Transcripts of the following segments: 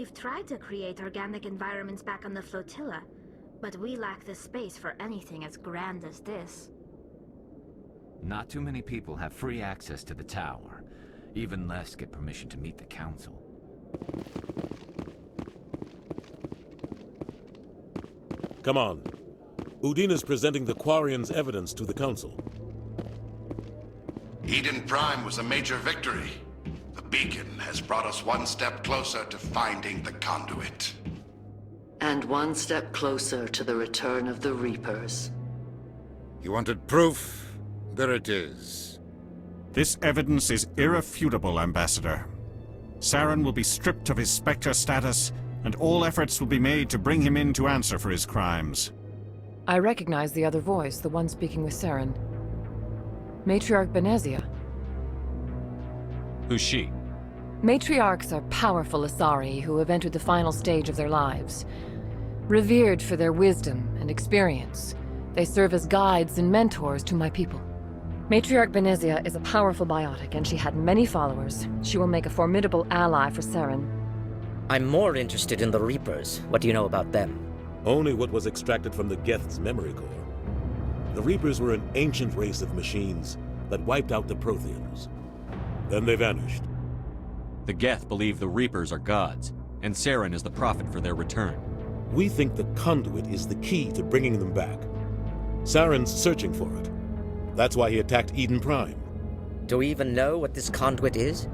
We've tried to create organic environments back on the flotilla, but we lack the space for anything as grand as this. Not too many people have free access to the tower. Even less get permission to meet the council. Come on. Udina's presenting the Quarians' evidence to the council. Eden Prime was a major victory. The beacon has brought us one step closer to finding the conduit. And one step closer to the return of the Reapers. You wanted proof? There it is. This evidence is irrefutable, Ambassador. Saren will be stripped of his Spectre status, and all efforts will be made to bring him in to answer for his crimes. I recognize the other voice, the one speaking with Saren. Matriarch Benezia. Who's she? Matriarchs are powerful Asari who have entered the final stage of their lives. Revered for their wisdom and experience, they serve as guides and mentors to my people. Matriarch Benezia is a powerful biotic, and she had many followers. She will make a formidable ally for Saren. I'm more interested in the Reapers. What do you know about them? Only what was extracted from the Geth's memory core. The Reapers were an ancient race of machines that wiped out the Protheans. Then they vanished. The Geth believe the Reapers are gods, and Saren is the prophet for their return. We think the conduit is the key to bringing them back. Saren's searching for it. That's why he attacked Eden Prime. Do we even know what this conduit is?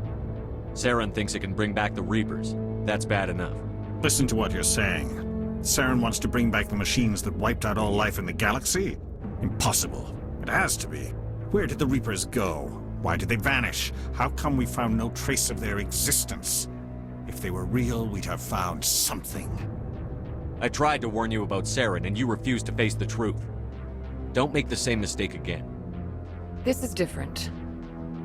Saren thinks it can bring back the Reapers. That's bad enough. Listen to what you're saying. Saren wants to bring back the machines that wiped out all life in the galaxy? Impossible. It has to be. Where did the Reapers go? Why did they vanish? How come we found no trace of their existence? If they were real, we'd have found something. I tried to warn you about Saren, and you refused to face the truth. Don't make the same mistake again. This is different.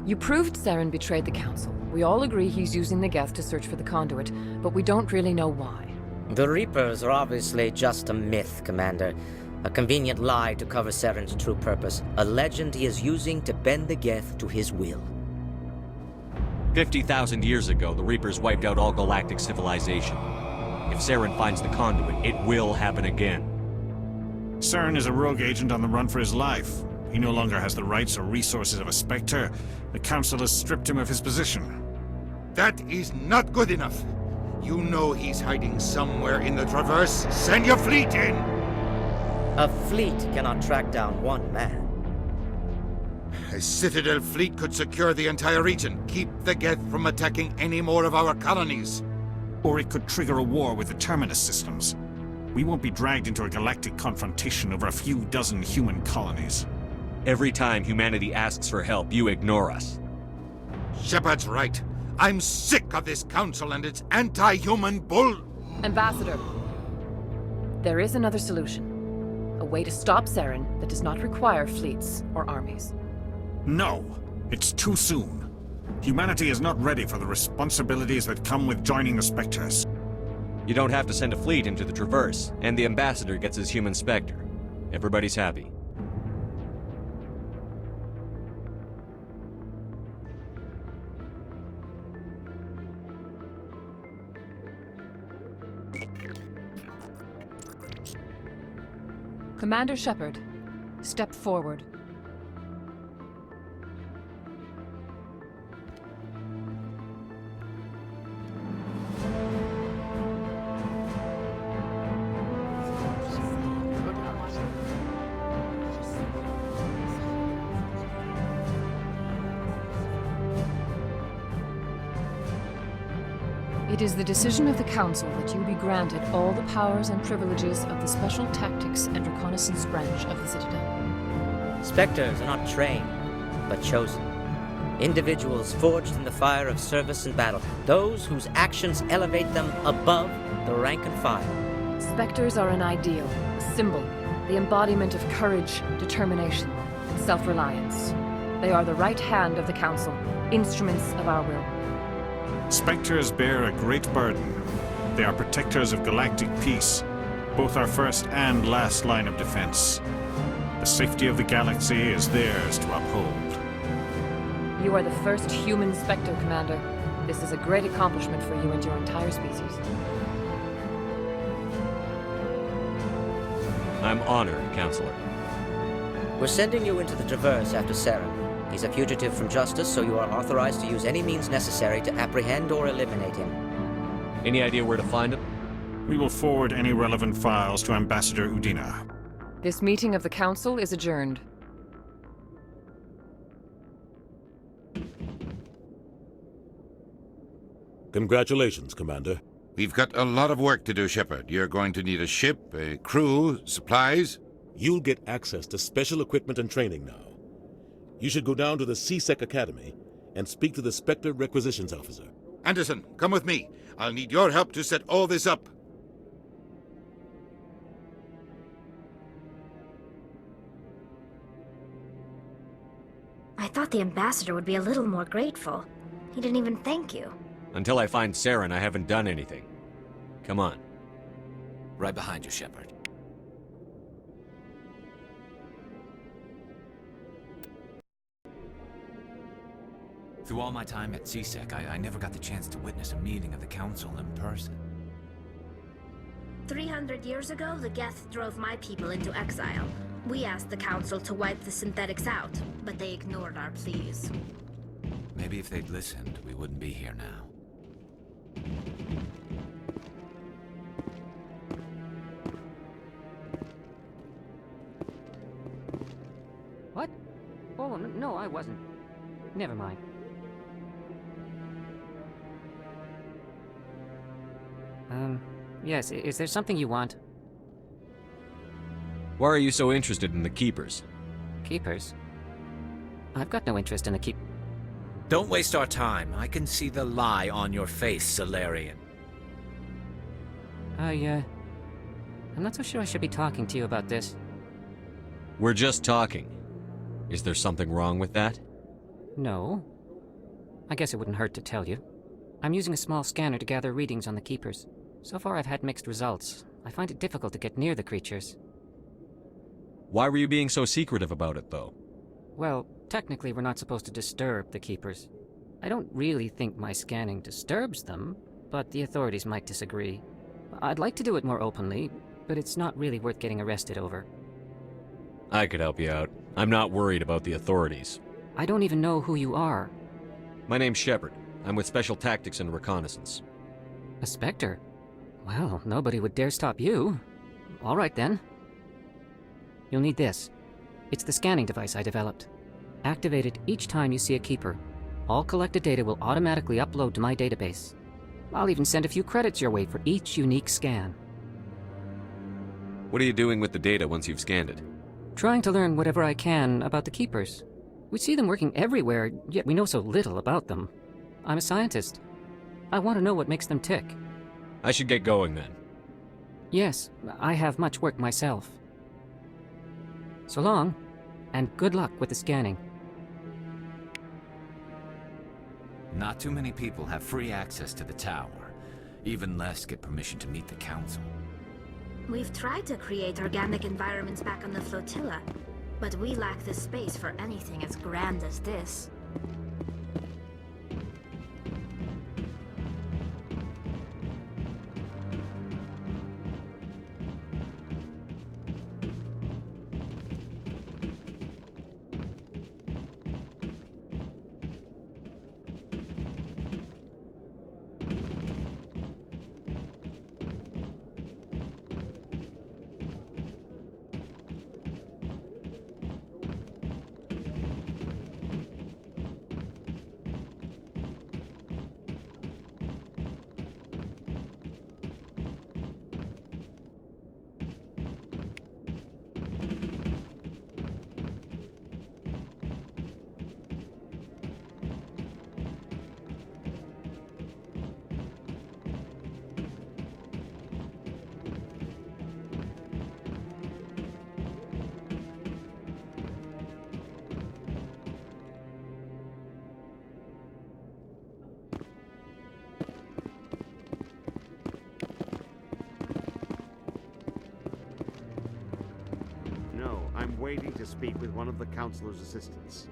You proved Saren betrayed the Council. We all agree he's using the Geth to search for the conduit, but we don't really know why. The Reapers are obviously just a myth, Commander. A convenient lie to cover Saren's true purpose. A legend he is using to bend the Geth to his will. 50,000 years ago, the Reapers wiped out all galactic civilization. If Saren finds the conduit, it will happen again. Saren is a rogue agent on the run for his life. He no longer has the rights or resources of a Spectre. The Council has stripped him of his position. That is not good enough. You know he's hiding somewhere in the Traverse. Send your fleet in! A fleet cannot track down one man. A Citadel fleet could secure the entire region, keep the Geth from attacking any more of our colonies. Or it could trigger a war with the Terminus systems. We won't be dragged into a galactic confrontation over a few dozen human colonies. Every time humanity asks for help, you ignore us. Shepard's right. I'm sick of this council and its anti-human bull... Ambassador, there is another solution. A way to stop Saren that does not require fleets or armies. No, it's too soon. Humanity is not ready for the responsibilities that come with joining the Spectres. You don't have to send a fleet into the Traverse, and the Ambassador gets his human Spectre. Everybody's happy. Commander Shepard, step forward. It is the decision of the Council that you be granted all the powers and privileges of the Special Tactics and Reconnaissance Branch of the Citadel. Spectres are not trained, but chosen. Individuals forged in the fire of service and battle. Those whose actions elevate them above the rank and file. Spectres are an ideal, a symbol, the embodiment of courage, determination, and self-reliance. They are the right hand of the Council, instruments of our will. Spectres bear a great burden. They are protectors of galactic peace, both our first and last line of defense. The safety of the galaxy is theirs to uphold. You are the first human Spectre, Commander. This is a great accomplishment for you and your entire species. I'm honored, Counselor. We're sending you into the Traverse after Saren. He's a fugitive from justice, so you are authorized to use any means necessary to apprehend or eliminate him. Any idea where to find him? We will forward any relevant files to Ambassador Udina. This meeting of the Council is adjourned. Congratulations, Commander. We've got a lot of work to do, Shepard. You're going to need a ship, a crew, supplies. You'll get access to special equipment and training now. You should go down to the CSEC Academy and speak to the Spectre Requisitions Officer. Anderson, come with me. I'll need your help to set all this up. I thought the ambassador would be a little more grateful. He didn't even thank you. Until I find Saren, I haven't done anything. Come on. Right behind you, Shepard. Through all my time at CSEC, I never got the chance to witness a meeting of the Council in person. 300 years ago, the Geth drove my people into exile. We asked the Council to wipe the synthetics out, but they ignored our pleas. Maybe if they'd listened, we wouldn't be here now. What? Oh, no, I wasn't. Never mind. Yes, is there something you want? Why are you so interested in the Keepers? Keepers? I've got no interest in the Don't waste our time. I can see the lie on your face, Solarian. I'm not so sure I should be talking to you about this. We're just talking. Is there something wrong with that? No. I guess it wouldn't hurt to tell you. I'm using a small scanner to gather readings on the Keepers. So far I've had mixed results. I find it difficult to get near the creatures. Why were you being so secretive about it, though? Well, technically we're not supposed to disturb the Keepers. I don't really think my scanning disturbs them, but the authorities might disagree. I'd like to do it more openly, but it's not really worth getting arrested over. I could help you out. I'm not worried about the authorities. I don't even know who you are. My name's Shepard. I'm with Special Tactics and Reconnaissance. A Spectre? Well, nobody would dare stop you. All right, then. You'll need this. It's the scanning device I developed. Activate it each time you see a Keeper. All collected data will automatically upload to my database. I'll even send a few credits your way for each unique scan. What are you doing with the data once you've scanned it? Trying to learn whatever I can about the Keepers. We see them working everywhere, yet we know so little about them. I'm a scientist. I want to know what makes them tick. I should get going then. Yes, I have much work myself. So long, and good luck with the scanning. Not too many people have free access to the tower. Even less get permission to meet the Council. We've tried to create organic environments back on the flotilla, but we lack the space for anything as grand as this. I'm waiting to speak with one of the Councilor's assistants.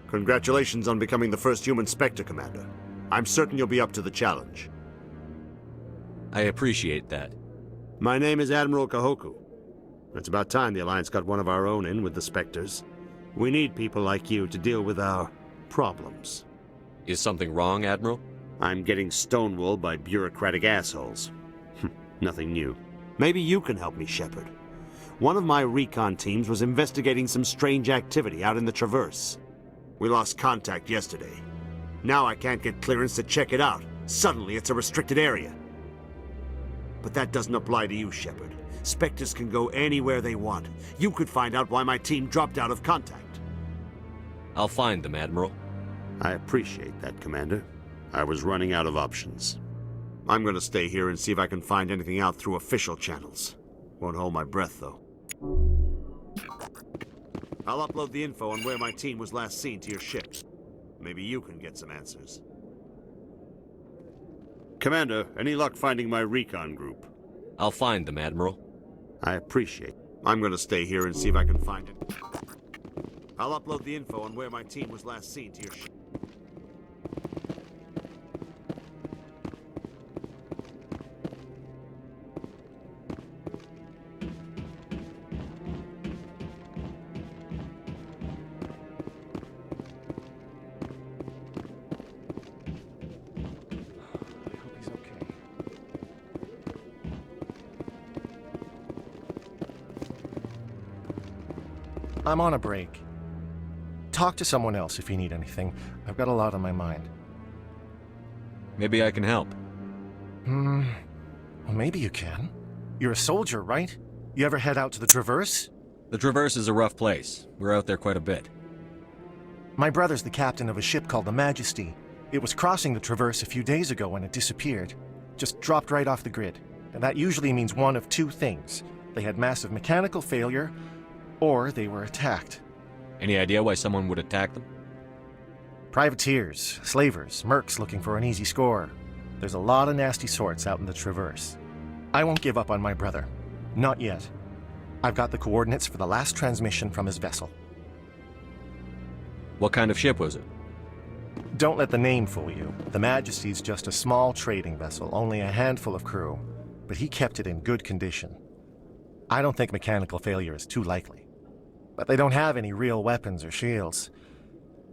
Congratulations on becoming the first human Spectre, Commander. I'm certain you'll be up to the challenge. I appreciate that. My name is Admiral Kahoku. It's about time the Alliance got one of our own in with the Spectres. We need people like you to deal with our problems. Is something wrong, Admiral? I'm getting stonewalled by bureaucratic assholes. Nothing new. Maybe you can help me, Shepard. One of my recon teams was investigating some strange activity out in the Traverse. We lost contact yesterday. Now I can't get clearance to check it out. Suddenly it's a restricted area. But that doesn't apply to you, Shepard. Spectres can go anywhere they want. You could find out why my team dropped out of contact. I'll find them, Admiral. I appreciate that, Commander. I was running out of options. I'm gonna stay here and see if I can find anything out through official channels. Won't hold my breath, though. I'll upload the info on where my team was last seen to your ship. Maybe you can get some answers. Commander, any luck finding my recon group? I'll find them, Admiral. I appreciate it. I'm gonna stay here and see if I can find it. I'll upload the info on where my team was last seen to your ship. I'm on a break. Talk to someone else if you need anything. I've got a lot on my mind. Maybe I can help. Well, maybe you can. You're a soldier, right? You ever head out to the Traverse? The Traverse is a rough place. We're out there quite a bit. My brother's the captain of a ship called the Majesty. It was crossing the Traverse a few days ago when it disappeared. Just dropped right off the grid. And that usually means one of two things. They had massive mechanical failure, or they were attacked. Any idea why someone would attack them? Privateers, slavers, mercs looking for an easy score. There's a lot of nasty sorts out in the Traverse. I won't give up on my brother. Not yet. I've got the coordinates for the last transmission from his vessel. What kind of ship was it? Don't let the name fool you. The Majesty's just a small trading vessel, only a handful of crew. But he kept it in good condition. I don't think mechanical failure is too likely. But they don't have any real weapons or shields.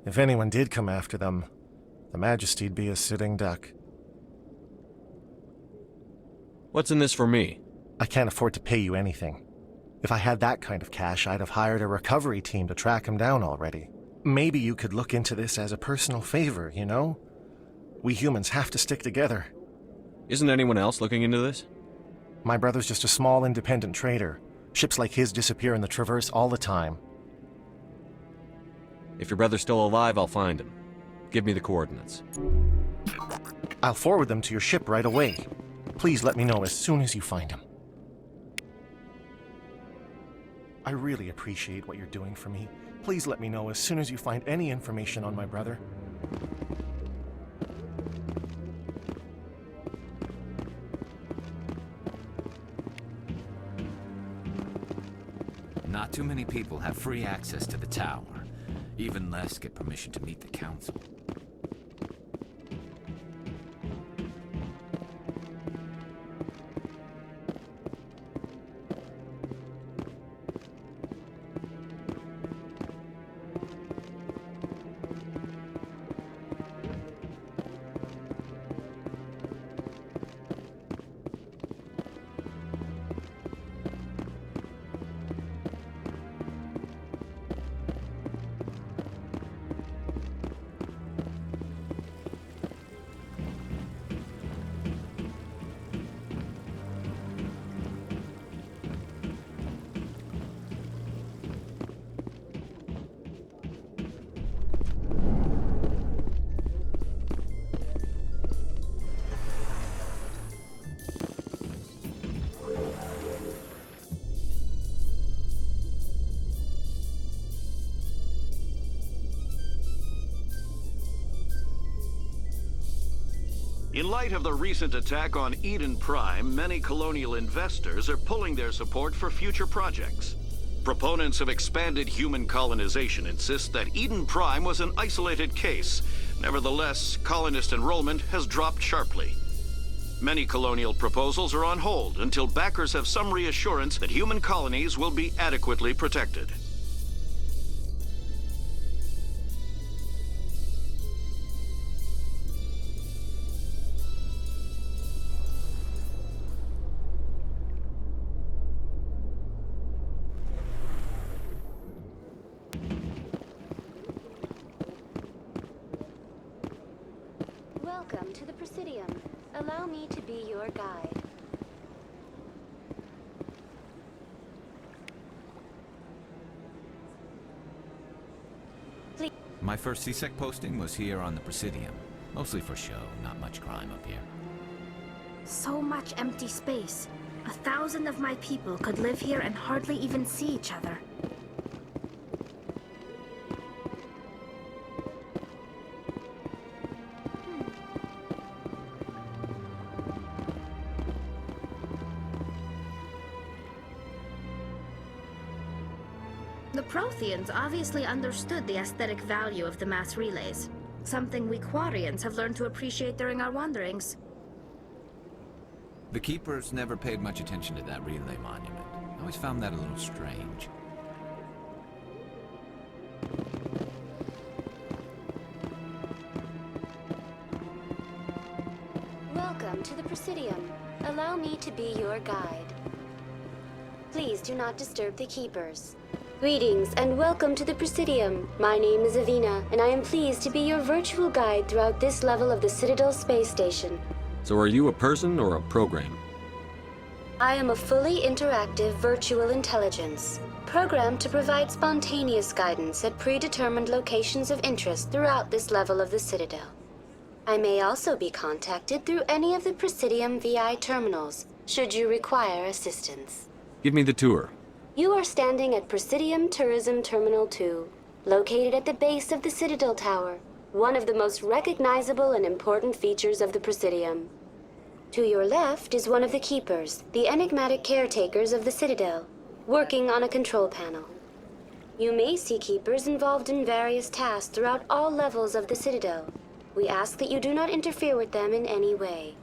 If anyone did come after them, the Majesty'd be a sitting duck. What's in this for me? I can't afford to pay you anything. If I had that kind of cash, I'd have hired a recovery team to track him down already. Maybe you could look into this as a personal favor, you know? We humans have to stick together. Isn't anyone else looking into this? My brother's just a small independent trader. Ships like his disappear in the Traverse all the time. If your brother's still alive, I'll find him. Give me the coordinates. I'll forward them to your ship right away. Please let me know as soon as you find him. I really appreciate what you're doing for me. Please let me know as soon as you find any information on my brother. Not too many people have free access to the tower. Even less get permission to meet the Council. In light of the recent attack on Eden Prime, many colonial investors are pulling their support for future projects. Proponents of expanded human colonization insist that Eden Prime was an isolated case. Nevertheless, colonist enrollment has dropped sharply. Many colonial proposals are on hold until backers have some reassurance that human colonies will be adequately protected. Welcome to the Presidium. Allow me to be your guide. Please. My first CSEC posting was here on the Presidium. Mostly for show, not much crime up here. So much empty space. 1,000 of my people could live here and hardly even see each other. The Protheans obviously understood the aesthetic value of the mass relays, something we Quarians have learned to appreciate during our wanderings. The Keepers never paid much attention to that relay monument. I always found that a little strange. Welcome to the Presidium. Allow me to be your guide. Please do not disturb the Keepers. Greetings and welcome to the Presidium. My name is Avina, and I am pleased to be your virtual guide throughout this level of the Citadel space station. So are you a person or a program? I am a fully interactive virtual intelligence, programmed to provide spontaneous guidance at predetermined locations of interest throughout this level of the Citadel. I may also be contacted through any of the Presidium VI terminals, should you require assistance. Give me the tour. You are standing at Presidium Tourism Terminal 2, located at the base of the Citadel Tower, one of the most recognizable and important features of the Presidium. To your left is one of the Keepers, the enigmatic caretakers of the Citadel, working on a control panel. You may see Keepers involved in various tasks throughout all levels of the Citadel. We ask that you do not interfere with them in any way.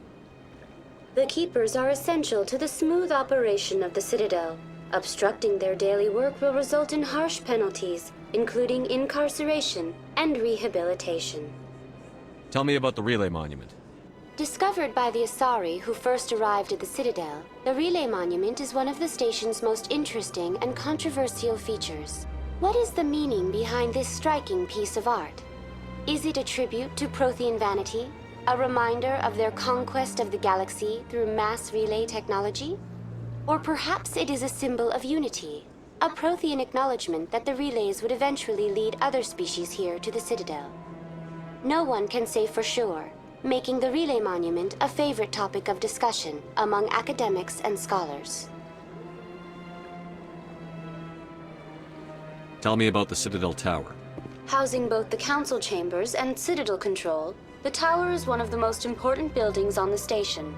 The Keepers are essential to the smooth operation of the Citadel. Obstructing their daily work will result in harsh penalties, including incarceration and rehabilitation. Tell me about the relay monument. Discovered by the Asari who first arrived at the Citadel, the relay monument is one of the station's most interesting and controversial features. What is the meaning behind this striking piece of art? Is it a tribute to Prothean vanity? A reminder of their conquest of the galaxy through mass relay technology? Or perhaps it is a symbol of unity, a Prothean acknowledgement that the relays would eventually lead other species here to the Citadel. No one can say for sure, making the relay monument a favorite topic of discussion among academics and scholars. Tell me about the Citadel Tower. Housing both the council chambers and Citadel control, the tower is one of the most important buildings on the station.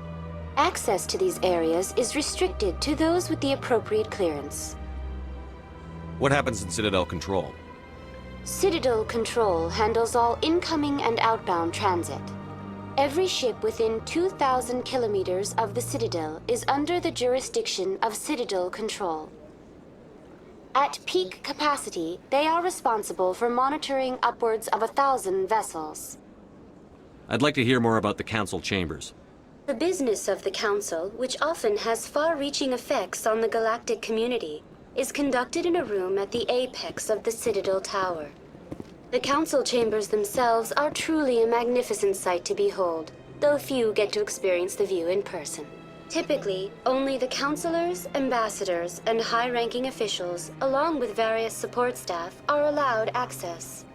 Access to these areas is restricted to those with the appropriate clearance. What happens in Citadel Control? Citadel Control handles all incoming and outbound transit. Every ship within 2,000 kilometers of the Citadel is under the jurisdiction of Citadel Control. At peak capacity, they are responsible for monitoring upwards of 1,000 vessels. I'd like to hear more about the council chambers. The business of the Council, which often has far-reaching effects on the galactic community, is conducted in a room at the apex of the Citadel Tower. The Council chambers themselves are truly a magnificent sight to behold, though few get to experience the view in person. Typically, only the councilors, ambassadors, and high-ranking officials, along with various support staff, are allowed access.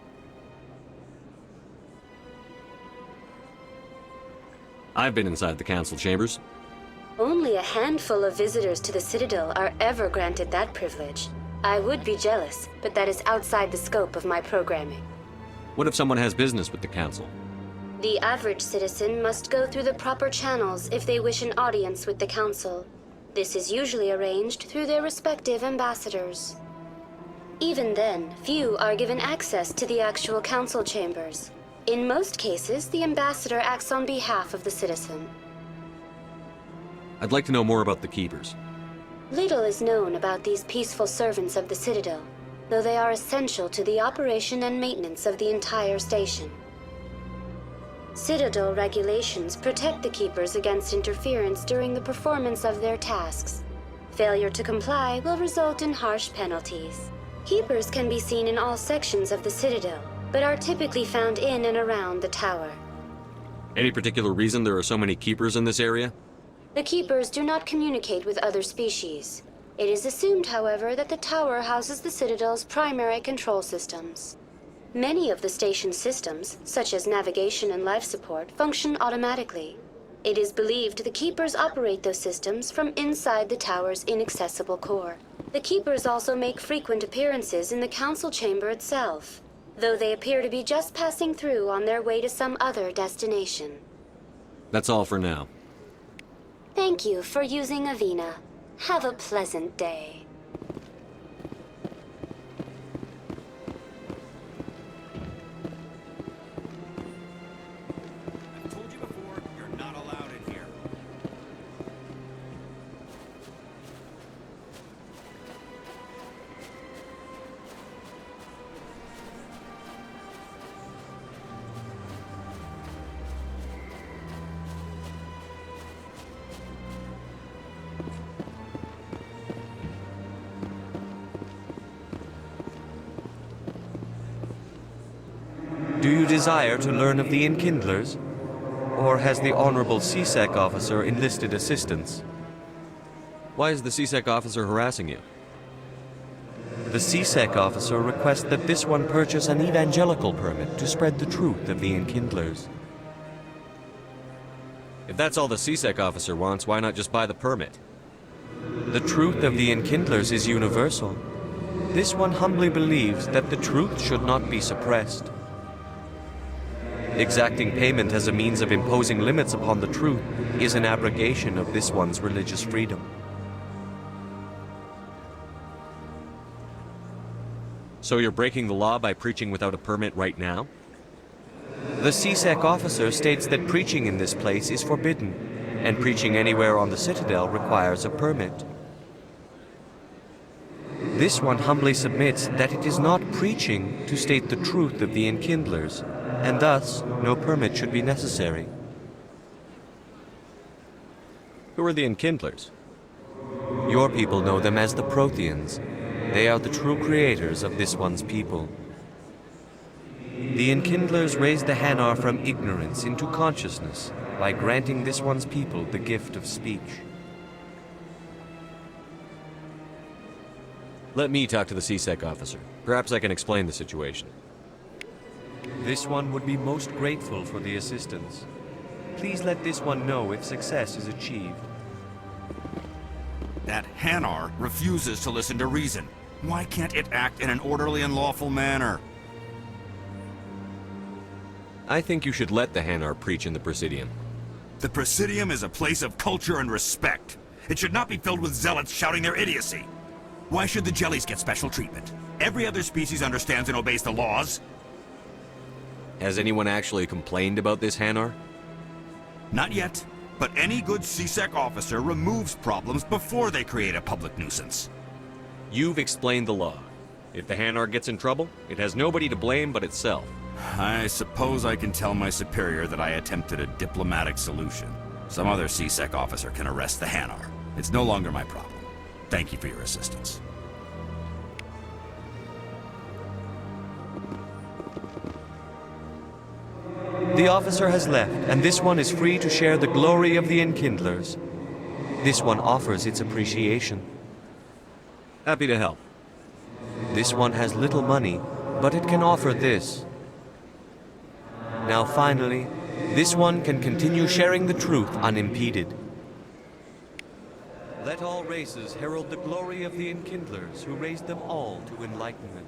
I've been inside the council chambers. Only a handful of visitors to the Citadel are ever granted that privilege. I would be jealous, but that is outside the scope of my programming. What if someone has business with the council? The average citizen must go through the proper channels if they wish an audience with the Council. This is usually arranged through their respective ambassadors. Even then, few are given access to the actual Council chambers. In most cases, the ambassador acts on behalf of the citizen. I'd like to know more about the Keepers. Little is known about these peaceful servants of the Citadel, though they are essential to the operation and maintenance of the entire station. Citadel regulations protect the Keepers against interference during the performance of their tasks. Failure to comply will result in harsh penalties. Keepers can be seen in all sections of the Citadel, but are typically found in and around the tower. Any particular reason there are so many Keepers in this area? The Keepers do not communicate with other species. It is assumed, however, that the tower houses the Citadel's primary control systems. Many of the station's systems, such as navigation and life support, function automatically. It is believed the Keepers operate those systems from inside the tower's inaccessible core. The Keepers also make frequent appearances in the council chamber itself, though they appear to be just passing through on their way to some other destination. That's all for now. Thank you for using Avina. Have a pleasant day. I've told you before, you're not allowed in here. Do you desire to learn of the Enkindlers? Or has the Honorable CSEC officer enlisted assistance? Why is the CSEC officer harassing you? The CSEC officer requests that this one purchase an evangelical permit to spread the truth of the Enkindlers. If that's all the CSEC officer wants, why not just buy the permit? The truth of the Enkindlers is universal. This one humbly believes that the truth should not be suppressed. Exacting payment as a means of imposing limits upon the truth is an abrogation of this one's religious freedom. So you're breaking the law by preaching without a permit right now? The CSEC officer states that preaching in this place is forbidden, and preaching anywhere on the Citadel requires a permit. This one humbly submits that it is not preaching to state the truth of the Enkindlers, and thus no permit should be necessary. Who are the Enkindlers? Your people know them as the Protheans. They are the true creators of this one's people. The Enkindlers raised the Hanar from ignorance into consciousness by granting this one's people the gift of speech. Let me talk to the CSEC officer. Perhaps I can explain the situation. This one would be most grateful for the assistance. Please let this one know if success is achieved. That Hanar refuses to listen to reason. Why can't it act in an orderly and lawful manner? I think you should let the Hanar preach in the Presidium. The Presidium is a place of culture and respect. It should not be filled with zealots shouting their idiocy. Why should the jellies get special treatment? Every other species understands and obeys the laws. Has anyone actually complained about this Hanar? Not yet, but any good CSEC officer removes problems before they create a public nuisance. You've explained the law. If the Hanar gets in trouble, it has nobody to blame but itself. I suppose I can tell my superior that I attempted a diplomatic solution. Some other CSEC officer can arrest the Hanar. It's no longer my problem. Thank you for your assistance. The officer has left, and this one is free to share the glory of the Enkindlers. This one offers its appreciation. Happy to help. This one has little money, but it can offer this. Now finally, this one can continue sharing the truth unimpeded. Let all races herald the glory of the Enkindlers who raised them all to enlightenment.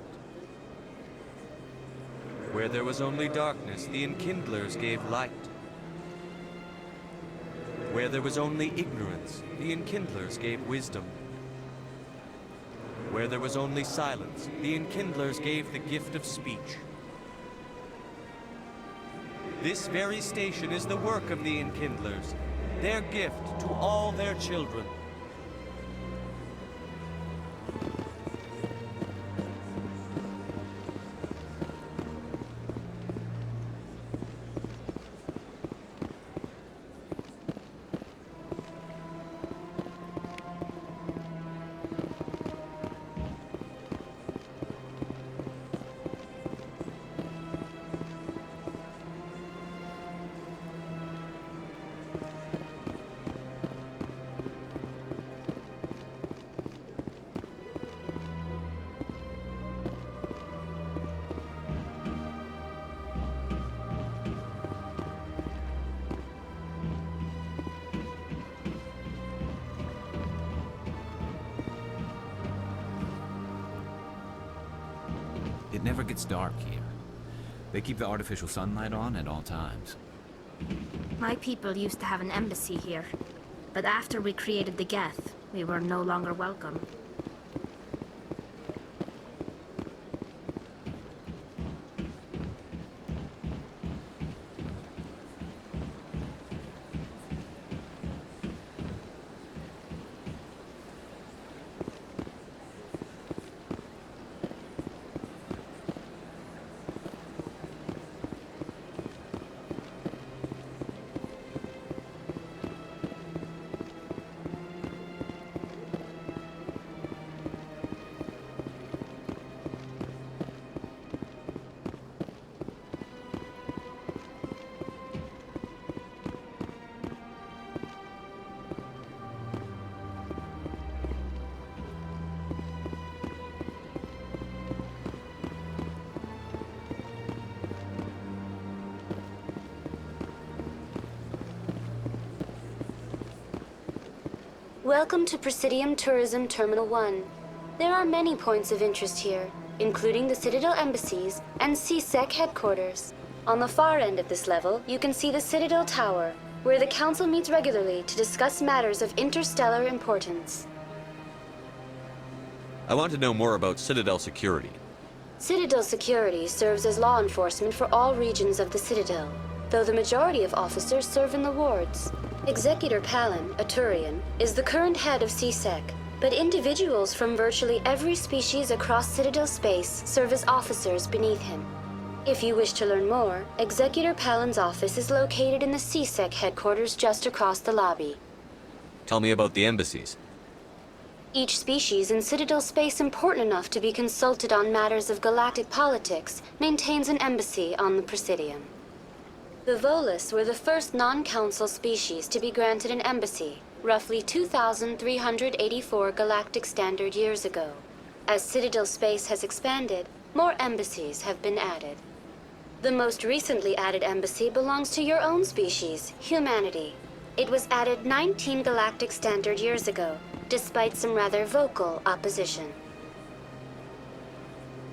Where there was only darkness, the Enkindlers gave light. Where there was only ignorance, the Enkindlers gave wisdom. Where there was only silence, the Enkindlers gave the gift of speech. This very station is the work of the Enkindlers, their gift to all their children. It never gets dark here. They keep the artificial sunlight on at all times. My people used to have an embassy here, but after we created the Geth, we were no longer welcome. Welcome to Presidium Tourism Terminal 1. There are many points of interest here, including the Citadel embassies and CSEC headquarters. On the far end of this level, you can see the Citadel Tower, where the Council meets regularly to discuss matters of interstellar importance. I want to know more about Citadel security. Citadel security serves as law enforcement for all regions of the Citadel, though the majority of officers serve in the wards. Executor Palin, a Turian, is the current head of CSEC, but individuals from virtually every species across Citadel space serve as officers beneath him. If you wish to learn more, Executor Palin's office is located in the CSEC headquarters just across the lobby. Tell me about the embassies. Each species in Citadel space important enough to be consulted on matters of galactic politics maintains an embassy on the Presidium. The Volus were the first non-council species to be granted an embassy, roughly 2,384 galactic standard years ago. As Citadel space has expanded, more embassies have been added. The most recently added embassy belongs to your own species, humanity. It was added 19 galactic standard years ago, despite some rather vocal opposition.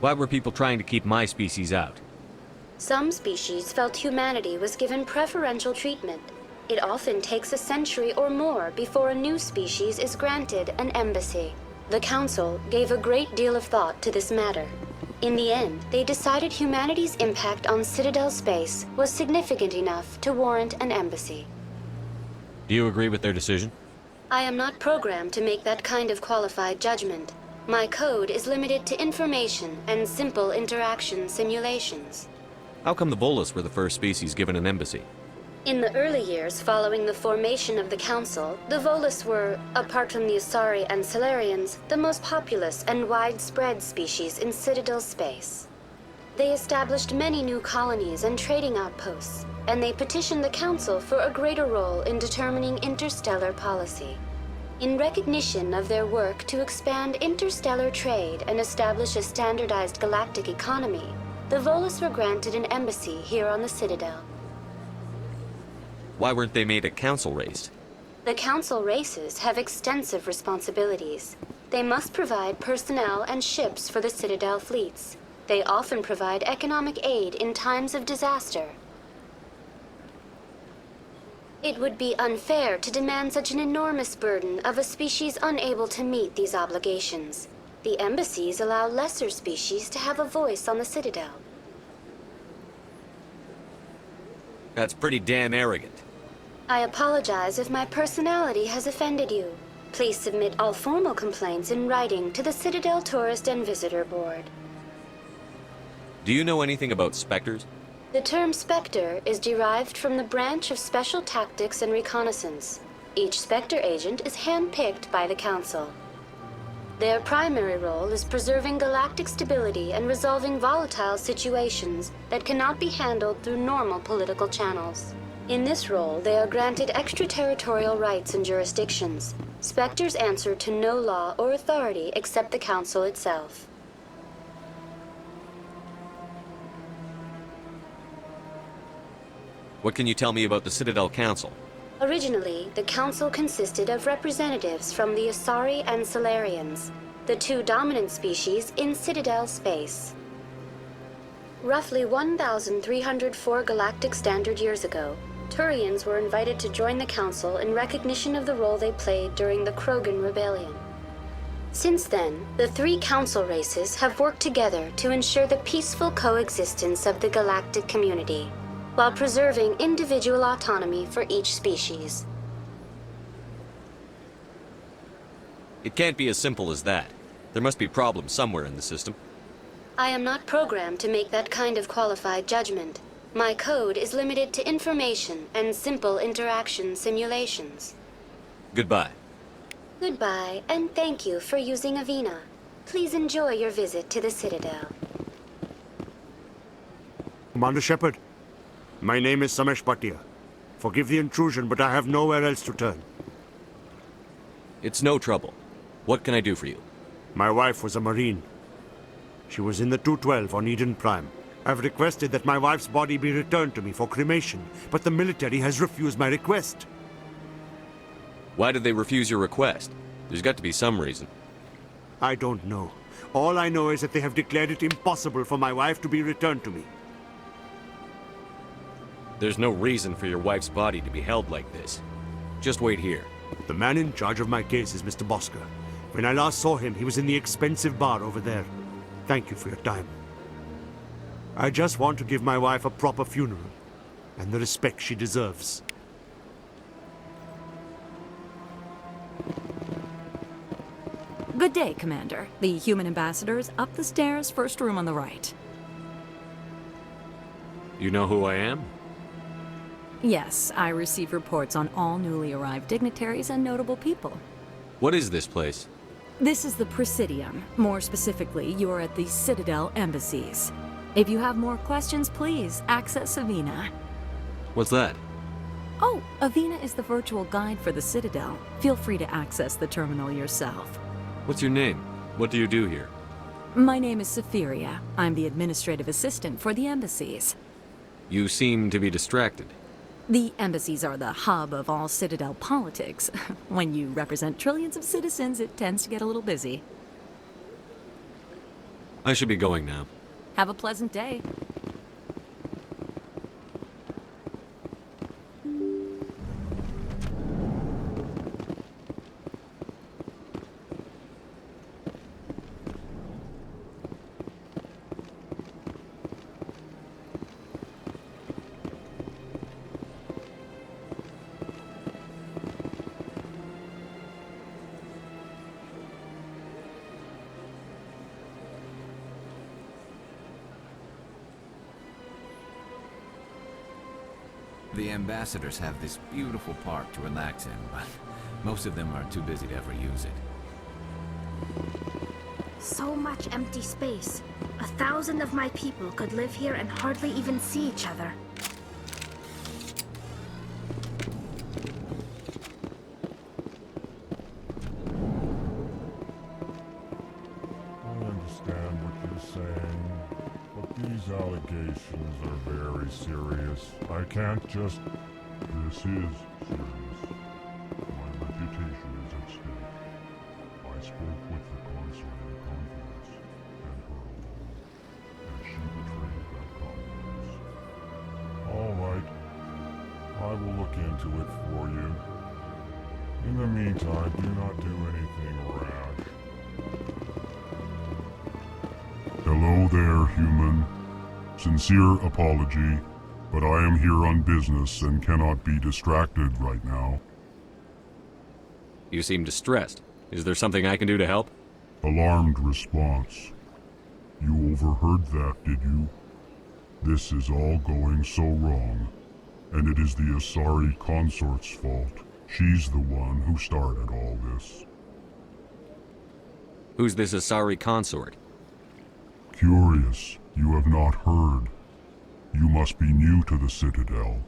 Why were people trying to keep my species out? Some species felt humanity was given preferential treatment. It often takes a century or more before a new species is granted an embassy. The Council gave a great deal of thought to this matter. In the end, they decided humanity's impact on Citadel space was significant enough to warrant an embassy. Do you agree with their decision? I am not programmed to make that kind of qualified judgment. My code is limited to information and simple interaction simulations. How come the Volus were the first species given an embassy? In the early years following the formation of the Council, the Volus were, apart from the Asari and Solarians, the most populous and widespread species in Citadel space. They established many new colonies and trading outposts, and they petitioned the Council for a greater role in determining interstellar policy. In recognition of their work to expand interstellar trade and establish a standardized galactic economy, the Volus were granted an embassy here on the Citadel. Why weren't they made a council race? The Council races have extensive responsibilities. They must provide personnel and ships for the Citadel fleets. They often provide economic aid in times of disaster. It would be unfair to demand such an enormous burden of a species unable to meet these obligations. The embassies allow lesser species to have a voice on the Citadel. That's pretty damn arrogant. I apologize if my personality has offended you. Please submit all formal complaints in writing to the Citadel Tourist and Visitor Board. Do you know anything about specters? The term Spectre is derived from the branch of Special Tactics and Reconnaissance. Each Spectre agent is handpicked by the Council. Their primary role is preserving galactic stability and resolving volatile situations that cannot be handled through normal political channels. In this role, they are granted extraterritorial rights and jurisdictions. Spectres answer to no law or authority except the Council itself. What can you tell me about the Citadel Council? Originally, the Council consisted of representatives from the Asari and Solarians, the two dominant species in Citadel space. Roughly 1,304 galactic standard years ago, Turians were invited to join the Council in recognition of the role they played during the Krogan Rebellion. Since then, the three Council races have worked together to ensure the peaceful coexistence of the galactic community, while preserving individual autonomy for each species. It can't be as simple as that. There must be problems somewhere in the system. I am not programmed to make that kind of qualified judgment. My code is limited to information and simple interaction simulations. Goodbye. Goodbye, and thank you for using Avina. Please enjoy your visit to the Citadel. Commander Shepard, my name is Samesh Bhatia. Forgive the intrusion, but I have nowhere else to turn. It's no trouble. What can I do for you? My wife was a Marine. She was in the 212 on Eden Prime. I've requested that my wife's body be returned to me for cremation, but the military has refused my request. Why did they refuse your request? There's got to be some reason. I don't know. All I know is that they have declared it impossible for my wife to be returned to me. There's no reason for your wife's body to be held like this. Just wait here. The man in charge of my case is Mr. Bosker. When I last saw him, he was in the expensive bar over there. Thank you for your time. I just want to give my wife a proper funeral, and the respect she deserves. Good day, Commander. The human ambassador is up the stairs, first room on the right. You know who I am? Yes, I receive reports on all newly arrived dignitaries and notable people. What is this place? This is the Presidium. More specifically, you are at the Citadel embassies. If you have more questions, please access Avina. What's that? Oh, Avina is the virtual guide for the Citadel. Feel free to access the terminal yourself. What's your name? What do you do here? My name is Safiria. I'm the administrative assistant for the embassies. You seem to be distracted. The embassies are the hub of all Citadel politics. When you represent trillions of citizens, it tends to get a little busy. I should be going now. Have a pleasant day. The ambassadors have this beautiful park to relax in, but most of them are too busy to ever use it. So much empty space. 1,000 of my people could live here and hardly even see each other. I understand what you're saying, but these allegations are very serious. I can't just... This is serious. My reputation is at stake. I spoke with the consul in confidence, and her alone, and she betrayed that confidence. All right. I will look into it for you. In the meantime, do not do anything rash. Hello there, human. Sincere apology, but I am here on business and cannot be distracted right now. You seem distressed. Is there something I can do to help? Alarmed response. You overheard that, did you? This is all going so wrong, and it is the Asari consort's fault. She's the one who started all this. Who's this Asari consort? Curious, you have not heard. You must be new to the Citadel.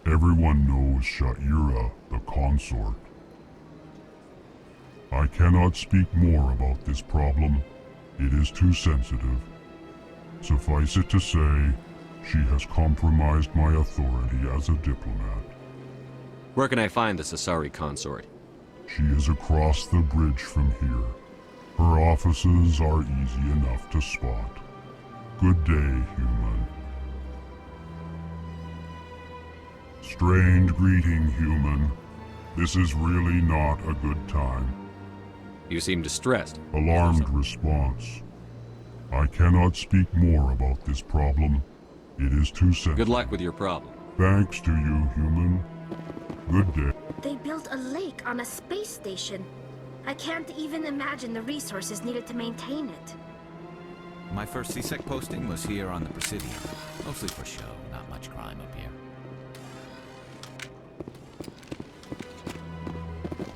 Everyone knows Sha'ira, the consort. I cannot speak more about this problem. It is too sensitive. Suffice it to say, she has compromised my authority as a diplomat. Where can I find this Asari consort? She is across the bridge from here. Her offices are easy enough to spot. Good day, human. Strange greeting, human. This is really not a good time. You seem distressed. Alarmed response. I cannot speak more about this problem. It is too sensitive. Good luck with your problem. Thanks to you, human. Good day. They built a lake on a space station. I can't even imagine the resources needed to maintain it. My first CSEC posting was here on the Presidium. Mostly for show, not much crime up here.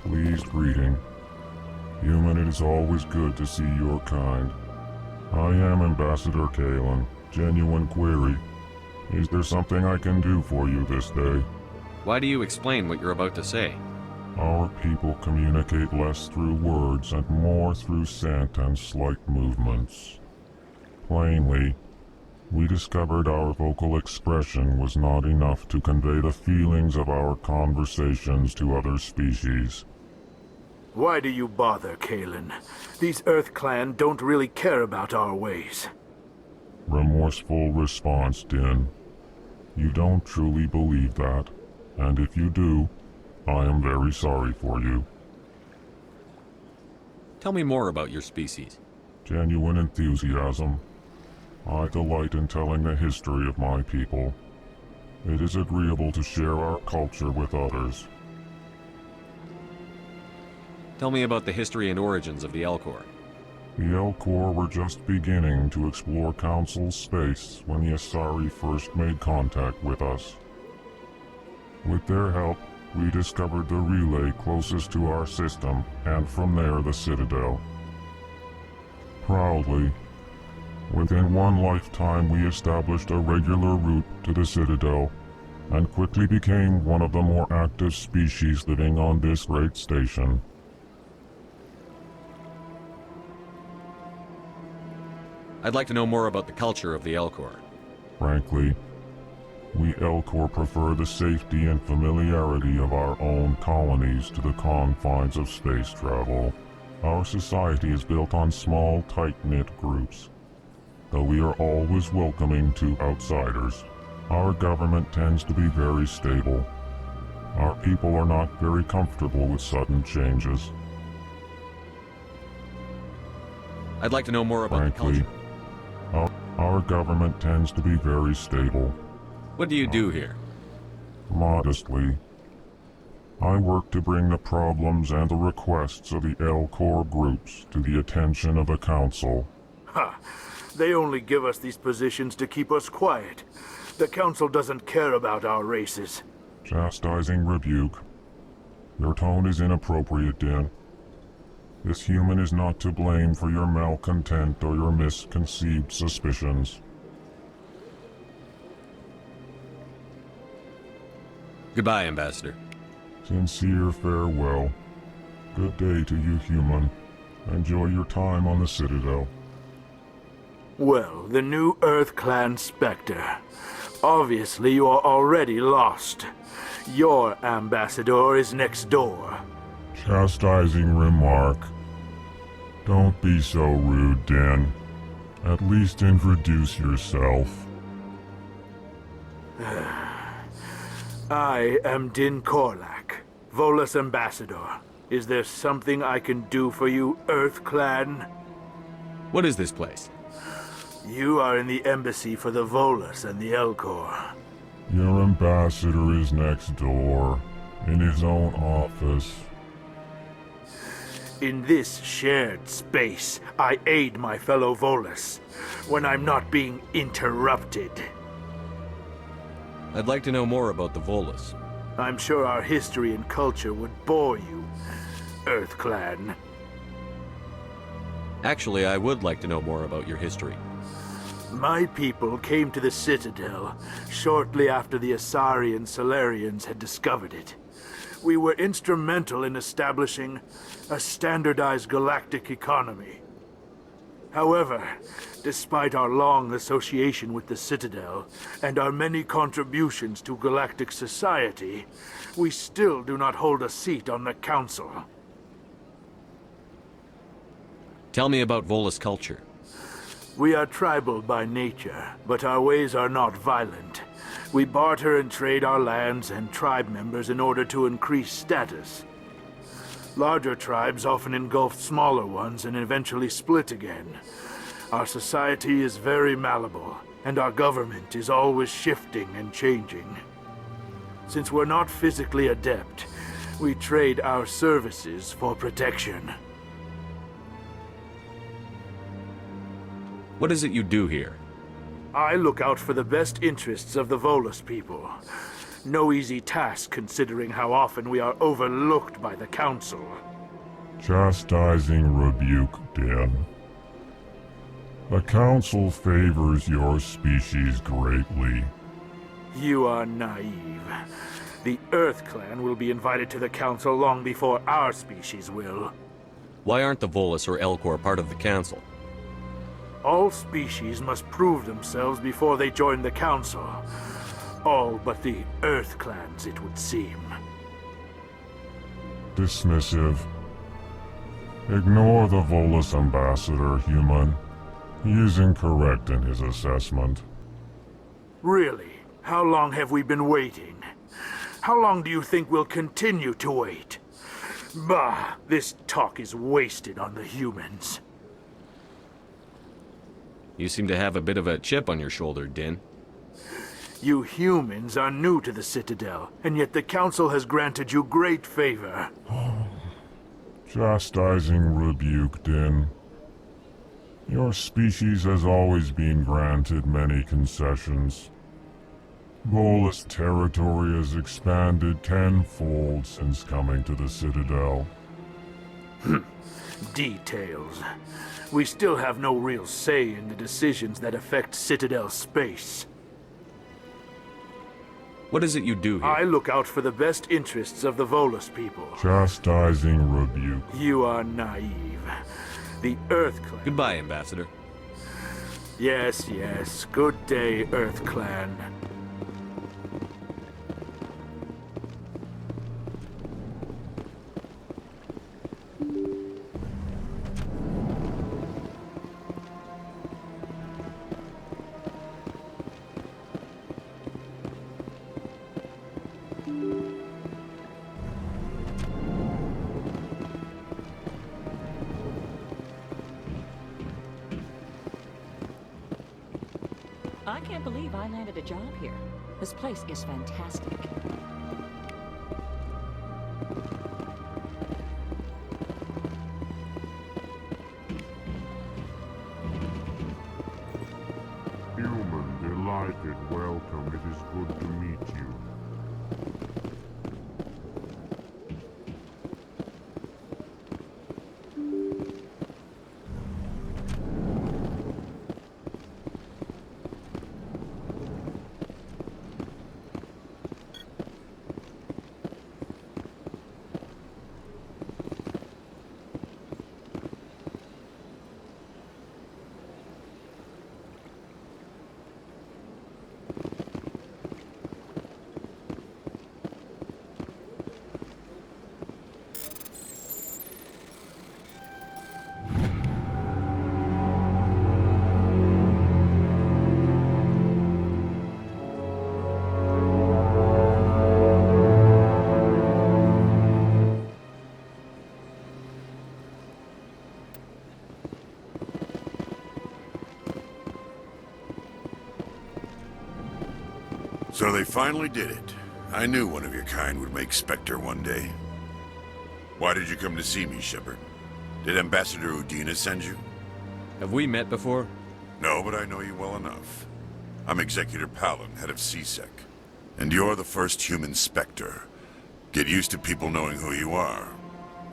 Please greeting. Human, it is always good to see your kind. I am Ambassador Kalen. Genuine query. Is there something I can do for you this day? Why do you explain what you're about to say? Our people communicate less through words and more through scent and slight movements. Plainly, we discovered our vocal expression was not enough to convey the feelings of our conversations to other species. Why do you bother, Kalen? These Earth Clan don't really care about our ways. Remorseful response, Din. You don't truly believe that, and if you do, I am very sorry for you. Tell me more about your species. Genuine enthusiasm. I delight in telling the history of my people. It is agreeable to share our culture with others. Tell me about the history and origins of the Elcor. The Elcor were just beginning to explore Council space when the Asari first made contact with us. With their help, we discovered the relay closest to our system, and from there the Citadel. Proudly, within one lifetime we established a regular route to the Citadel, and quickly became one of the more active species living on this great station. I'd like to know more about the culture of the Elcor. Frankly, we Elcor prefer the safety and familiarity of our own colonies to the confines of space travel. Our society is built on small, tight-knit groups. Though we are always welcoming to outsiders, our government tends to be very stable. Our people are not very comfortable with sudden changes. I'd like to know more about Frankly, the culture. Our government tends to be very stable. What do you do here? Modestly, I work to bring the problems and the requests of the Elcor groups to the attention of the Council. Ha! They only give us these positions to keep us quiet. The Council doesn't care about our races. Chastising rebuke. Your tone is inappropriate, Din. This human is not to blame for your malcontent or your misconceived suspicions. Goodbye, Ambassador. Sincere farewell. Good day to you, human. Enjoy your time on the Citadel. Well, the new Earth Clan Spectre. Obviously you are already lost. Your ambassador is next door. Chastising remark. Don't be so rude, Din. At least introduce yourself. I am Din Korlak, Volus Ambassador. Is there something I can do for you, Earth Clan? What is this place? You are in the embassy for the Volus and the Elcor. Your ambassador is next door, in his own office. In this shared space, I aid my fellow Volus when I'm not being interrupted. I'd like to know more about the Volus. I'm sure our history and culture would bore you, Earth Clan. Actually, I would like to know more about your history. My people came to the Citadel shortly after the Asari and Solarians had discovered it. We were instrumental in establishing a standardized galactic economy. However, despite our long association with the Citadel and our many contributions to galactic society, we still do not hold a seat on the Council. Tell me about Volus culture. We are tribal by nature, but our ways are not violent. We barter and trade our lands and tribe members in order to increase status. Larger tribes often engulf smaller ones and eventually split again. Our society is very malleable, and our government is always shifting and changing. Since we're not physically adept, we trade our services for protection. What is it you do here? I look out for the best interests of the Volus people. No easy task considering how often we are overlooked by the Council. Chastising rebuke, Din. The Council favors your species greatly. You are naive. The Earth Clan will be invited to the Council long before our species will. Why aren't the Volus or Elcor part of the Council? All species must prove themselves before they join the Council. All but the Earth Clans, it would seem. Dismissive. Ignore the Volus ambassador, human. He is incorrect in his assessment. Really? How long have we been waiting? How long do you think we'll continue to wait? Bah, this talk is wasted on the humans. You seem to have a bit of a chip on your shoulder, Din. You humans are new to the Citadel, and yet the Council has granted you great favor. Chastising rebuke, Din. Your species has always been granted many concessions. Volus territory has expanded tenfold since coming to the Citadel. Details. We still have no real say in the decisions that affect Citadel space. What is it you do here? I look out for the best interests of the Volus people. Chastising rebuke. You are naive. The Earth Clan... Goodbye, Ambassador. Yes, yes. Good day, Earth Clan. I can't believe I landed a job here. This place is fantastic. Human, delighted, welcome. It is good to meet you. So they finally did it. I knew one of your kind would make Spectre one day. Why did you come to see me, Shepard? Did Ambassador Udina send you? Have we met before? No, but I know you well enough. I'm Executor Palin, head of CSEC. And you're the first human Spectre. Get used to people knowing who you are.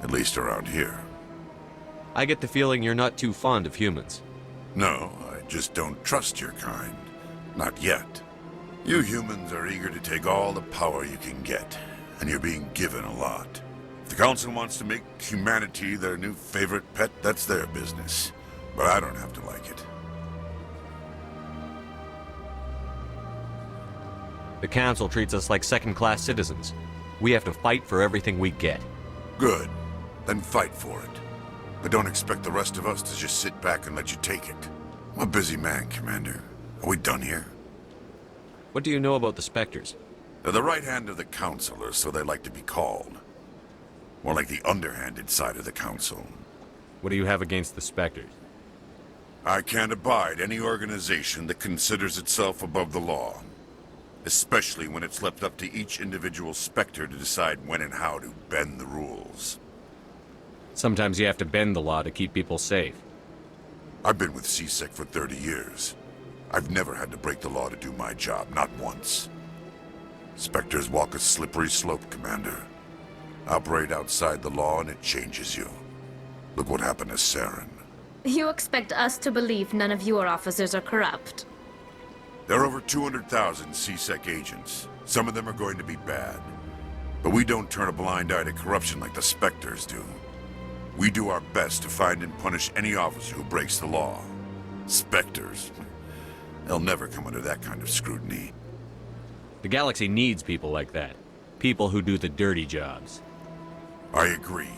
At least around here. I get the feeling you're not too fond of humans. No, I just don't trust your kind. Not yet. You humans are eager to take all the power you can get, and you're being given a lot. If the Council wants to make humanity their new favorite pet, that's their business. But I don't have to like it. The Council treats us like second-class citizens. We have to fight for everything we get. Good. Then fight for it. But don't expect the rest of us to just sit back and let you take it. I'm a busy man, Commander. Are we done here? What do you know about the Spectres? They're the right hand of the Council, or so they like to be called. More like the underhanded side of the Council. What do you have against the Spectres? I can't abide any organization that considers itself above the law. Especially when it's left up to each individual Spectre to decide when and how to bend the rules. Sometimes you have to bend the law to keep people safe. I've been with CSEC for 30 years. I've never had to break the law to do my job, not once. Spectres walk a slippery slope, Commander. Operate outside the law and it changes you. Look what happened to Saren. You expect us to believe none of your officers are corrupt? There are over 200,000 CSEC agents. Some of them are going to be bad. But we don't turn a blind eye to corruption like the Spectres do. We do our best to find and punish any officer who breaks the law. Spectres. They'll never come under that kind of scrutiny. The galaxy needs people like that. People who do the dirty jobs. I agree.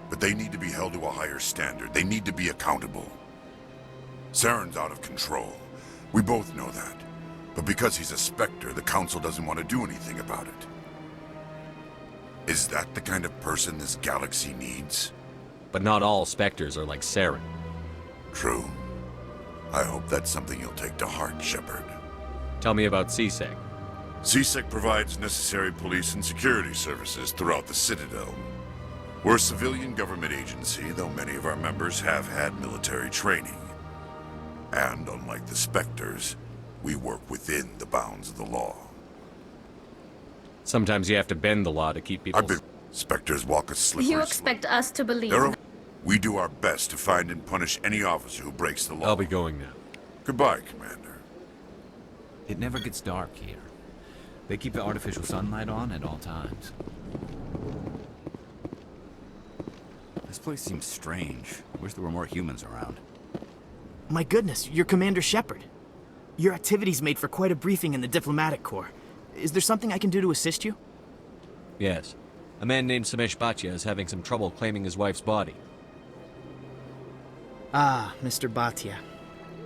But they need to be held to a higher standard. They need to be accountable. Saren's out of control. We both know that. But because he's a Spectre, the Council doesn't want to do anything about it. Is that the kind of person this galaxy needs? But not all Spectres are like Saren. True. I hope that's something you'll take to heart, Shepard. Tell me about CSEC. CSEC provides necessary police and security services throughout the Citadel. We're a civilian government agency, though many of our members have had military training. And unlike the Spectres, we work within the bounds of the law. Sometimes you have to bend the law to keep people... Spectres walk a slippery You slope. expect us to believe... We do our best to find and punish any officer who breaks the law. I'll be going now. Goodbye, Commander. It never gets dark here. They keep the artificial sunlight on at all times. This place seems strange. Wish there were more humans around. My goodness, you're Commander Shepard. Your activities made for quite a briefing in the Diplomatic Corps. Is there something I can do to assist you? Yes. A man named Samesh Bhatia is having some trouble claiming his wife's body. Ah, Mr. Bhatia.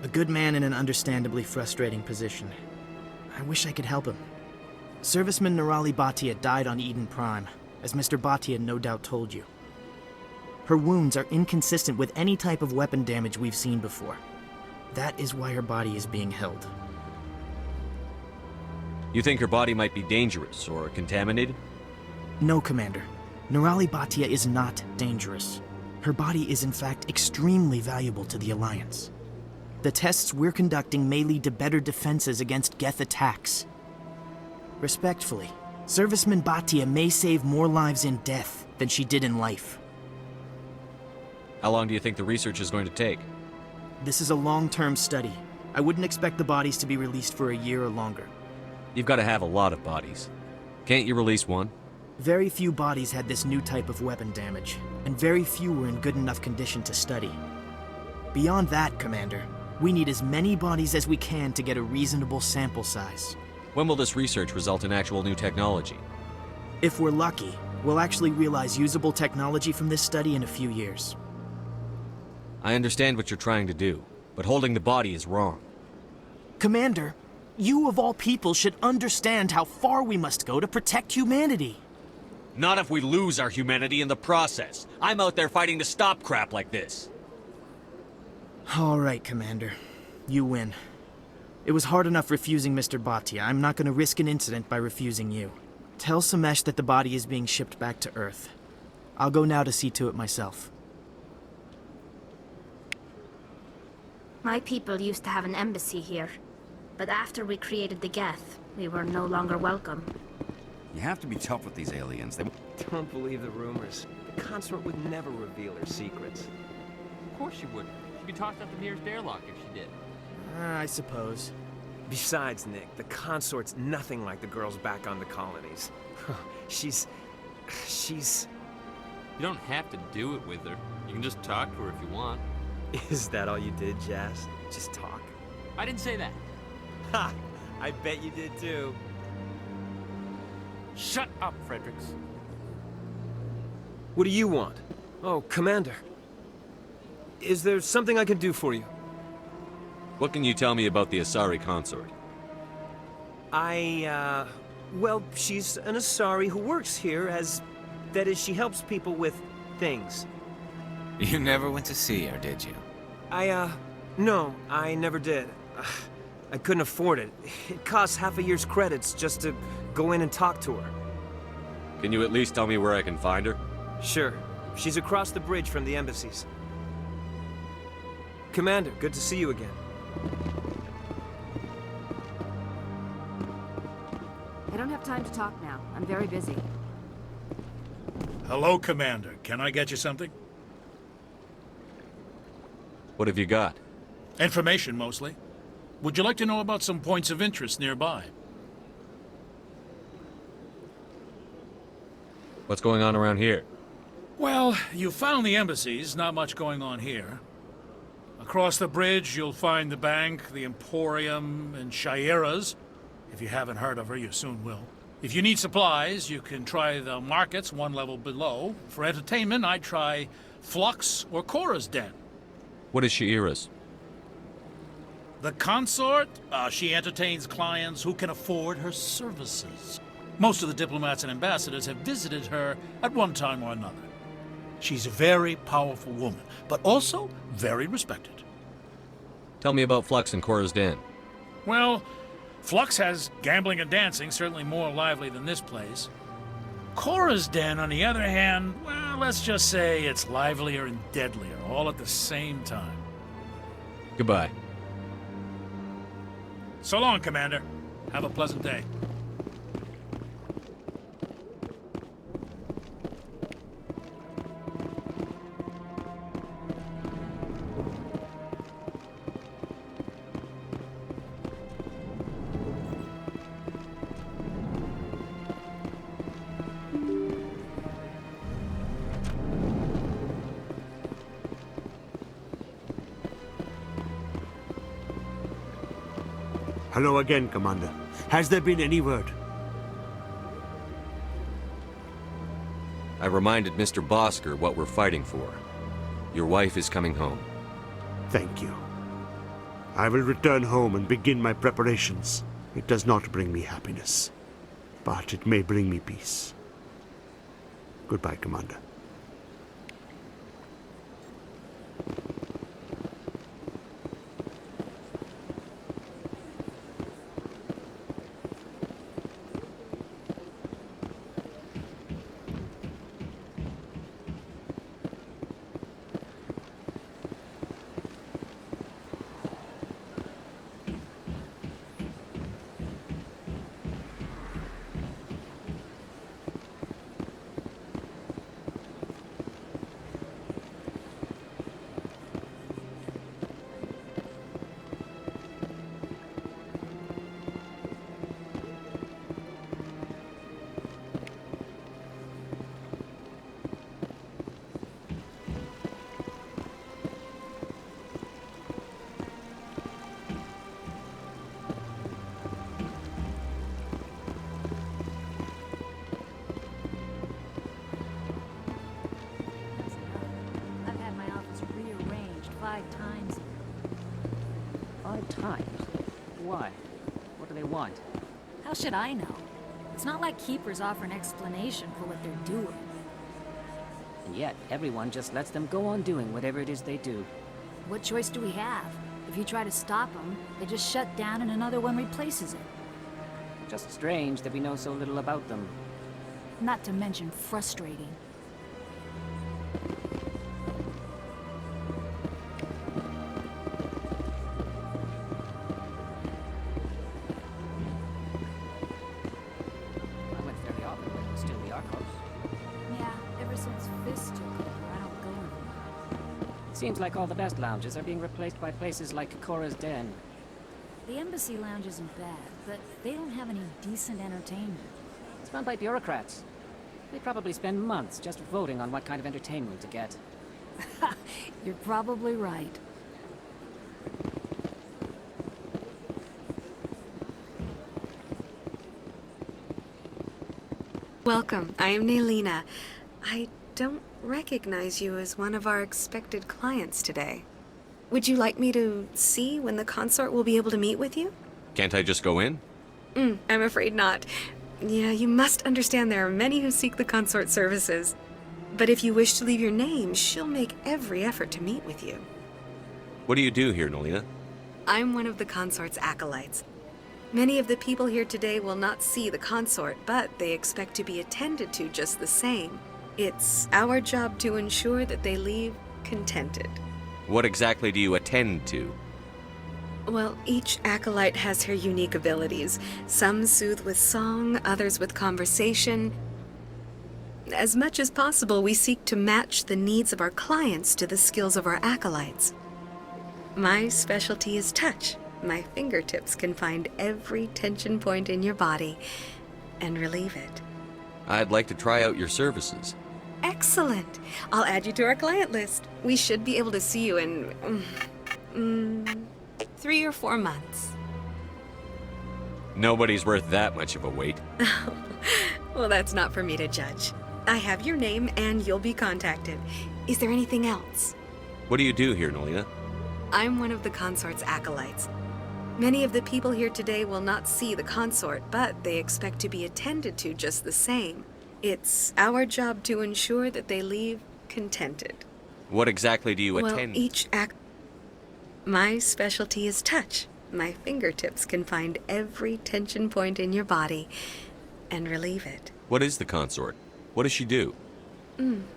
A good man in an understandably frustrating position. I wish I could help him. Serviceman Nirali Bhatia died on Eden Prime, as Mr. Bhatia no doubt told you. Her wounds are inconsistent with any type of weapon damage we've seen before. That is why her body is being held. You think her body might be dangerous or contaminated? No, Commander. Nirali Bhatia is not dangerous. Her body is in fact extremely valuable to the Alliance. The tests we're conducting may lead to better defenses against Geth attacks. Respectfully, Serviceman Bhatia may save more lives in death than she did in life. How long do you think the research is going to take? This is a long-term study. I wouldn't expect the bodies to be released for a year or longer. You've got to have a lot of bodies. Can't you release one? Very few bodies had this new type of weapon damage, and very few were in good enough condition to study. Beyond that, Commander, we need as many bodies as we can to get a reasonable sample size. When will this research result in actual new technology? If we're lucky, we'll actually realize usable technology from this study in a few years. I understand what you're trying to do, but holding the body is wrong. Commander, you of all people should understand how far we must go to protect humanity. Not if we lose our humanity in the process. I'm out there fighting to stop crap like this. All right, Commander. You win. It was hard enough refusing Mr. Bhatia. I'm not going to risk an incident by refusing you. Tell Samesh that the body is being shipped back to Earth. I'll go now to see to it myself. My people used to have an embassy here. But after we created the Geth, we were no longer welcome. You have to be tough with these aliens. They... Don't believe the rumors. The consort would never reveal her secrets. Of course she wouldn't. She'd be tossed out the nearest airlock if she did. I suppose. Besides, Nick, the consort's nothing like the girls back on the colonies. She's... You don't have to do it with her. You can just talk to her if you want. Is that all you did, Jazz? Just talk? I didn't say that. Ha! I bet you did too. Shut up, Fredericks. What do you want? Oh, Commander. Is there something I can do for you? What can you tell me about the Asari consort? Well, she's an Asari who works here as... That is, she helps people with things. You never went to see her, did you? No, I never did. I couldn't afford it. It costs half a year's credits just to go in and talk to her. Can you at least tell me where I can find her? Sure. She's across the bridge from the embassies. Commander, good to see you again. I don't have time to talk now. I'm very busy. Hello, Commander. Can I get you something? What have you got? Information, mostly. Would you like to know about some points of interest nearby? What's going on around here? Well, you found the embassies. Not much going on here. Across the bridge, you'll find the bank, the Emporium, and Shaira's. If you haven't heard of her, you soon will. If you need supplies, you can try the markets one level below. For entertainment, I'd try Flux or Cora's Den. What is Shaira's? The consort? She entertains clients who can afford her services. Most of the diplomats and ambassadors have visited her at one time or another. She's a very powerful woman, but also very respected. Tell me about Flux and Cora's Den. Well, Flux has gambling and dancing, certainly more lively than this place. Cora's Den, on the other hand, well, let's just say it's livelier and deadlier, all at the same time. Goodbye. So long, Commander. Have a pleasant day. Hello again, Commander. Has there been any word? I reminded Mr. Bosker what we're fighting for. Your wife is coming home. Thank you. I will return home and begin my preparations. It does not bring me happiness, but it may bring me peace. Goodbye, Commander. I've had my office rearranged 5 times. 5 times? Why? What do they want? How should I know? It's not like keepers offer an explanation for what they're doing. And yet, everyone just lets them go on doing whatever it is they do. What choice do we have? If you try to stop them, they just shut down and another one replaces it. Just strange that we know so little about them. Not to mention frustrating. I went fairly often, but it'll still be our close. Yeah, ever since Fist took over, I don't go anymore. Seems like all the best lounges are being replaced by places like Kora's Den. The Embassy Lounge isn't bad, but they don't have any decent entertainment. It's run by bureaucrats. They probably spend months just voting on what kind of entertainment to get. You're probably right. Welcome. I am Nelina. I don't recognize you as one of our expected clients today. Would you like me to see when the consort will be able to meet with you? Can't I just go in? I'm afraid not. Yeah, you must understand there are many who seek the consort services. But if you wish to leave your name, she'll make every effort to meet with you. What do you do here, Nelina? I'm one of the consort's acolytes. Many of the people here today will not see the consort, but they expect to be attended to just the same. It's our job to ensure that they leave contented. What exactly do you attend to? Well, each acolyte has her unique abilities. Some soothe with song, others with conversation. As much as possible, we seek to match the needs of our clients to the skills of our acolytes. My specialty is touch. My fingertips can find every tension point in your body and relieve it. I'd like to try out your services. Excellent. I'll add you to our client list. We should be able to see you in 3 or 4 months. Nobody's worth that much of a wait. Well, that's not for me to judge. I have your name and you'll be contacted. Is there anything else? What do you do here, Nelina? I'm one of the consort's acolytes. Many of the people here today will not see the consort, but they expect to be attended to just the same. It's our job to ensure that they leave contented. What exactly do you attend? My specialty is touch. My fingertips can find every tension point in your body and relieve it. What is the consort? What does she do?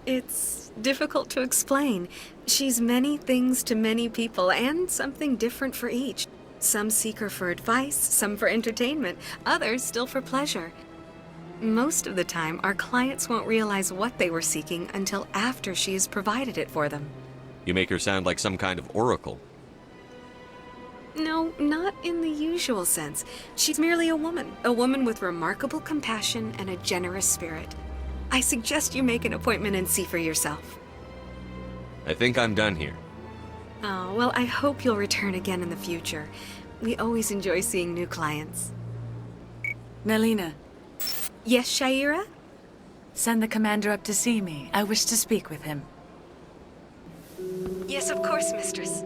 It's difficult to explain. She's many things to many people, and something different for each. Some seek her for advice, some for entertainment, others still for pleasure. Most of the time, our clients won't realize what they were seeking until after she has provided it for them. You make her sound like some kind of oracle. No, not in the usual sense. She's merely a woman with remarkable compassion and a generous spirit. I suggest you make an appointment and see for yourself. I think I'm done here. Oh, well, I hope you'll return again in the future. We always enjoy seeing new clients. Nelina. Yes, Shaira? Send the commander up to see me. I wish to speak with him. Yes, of course, mistress.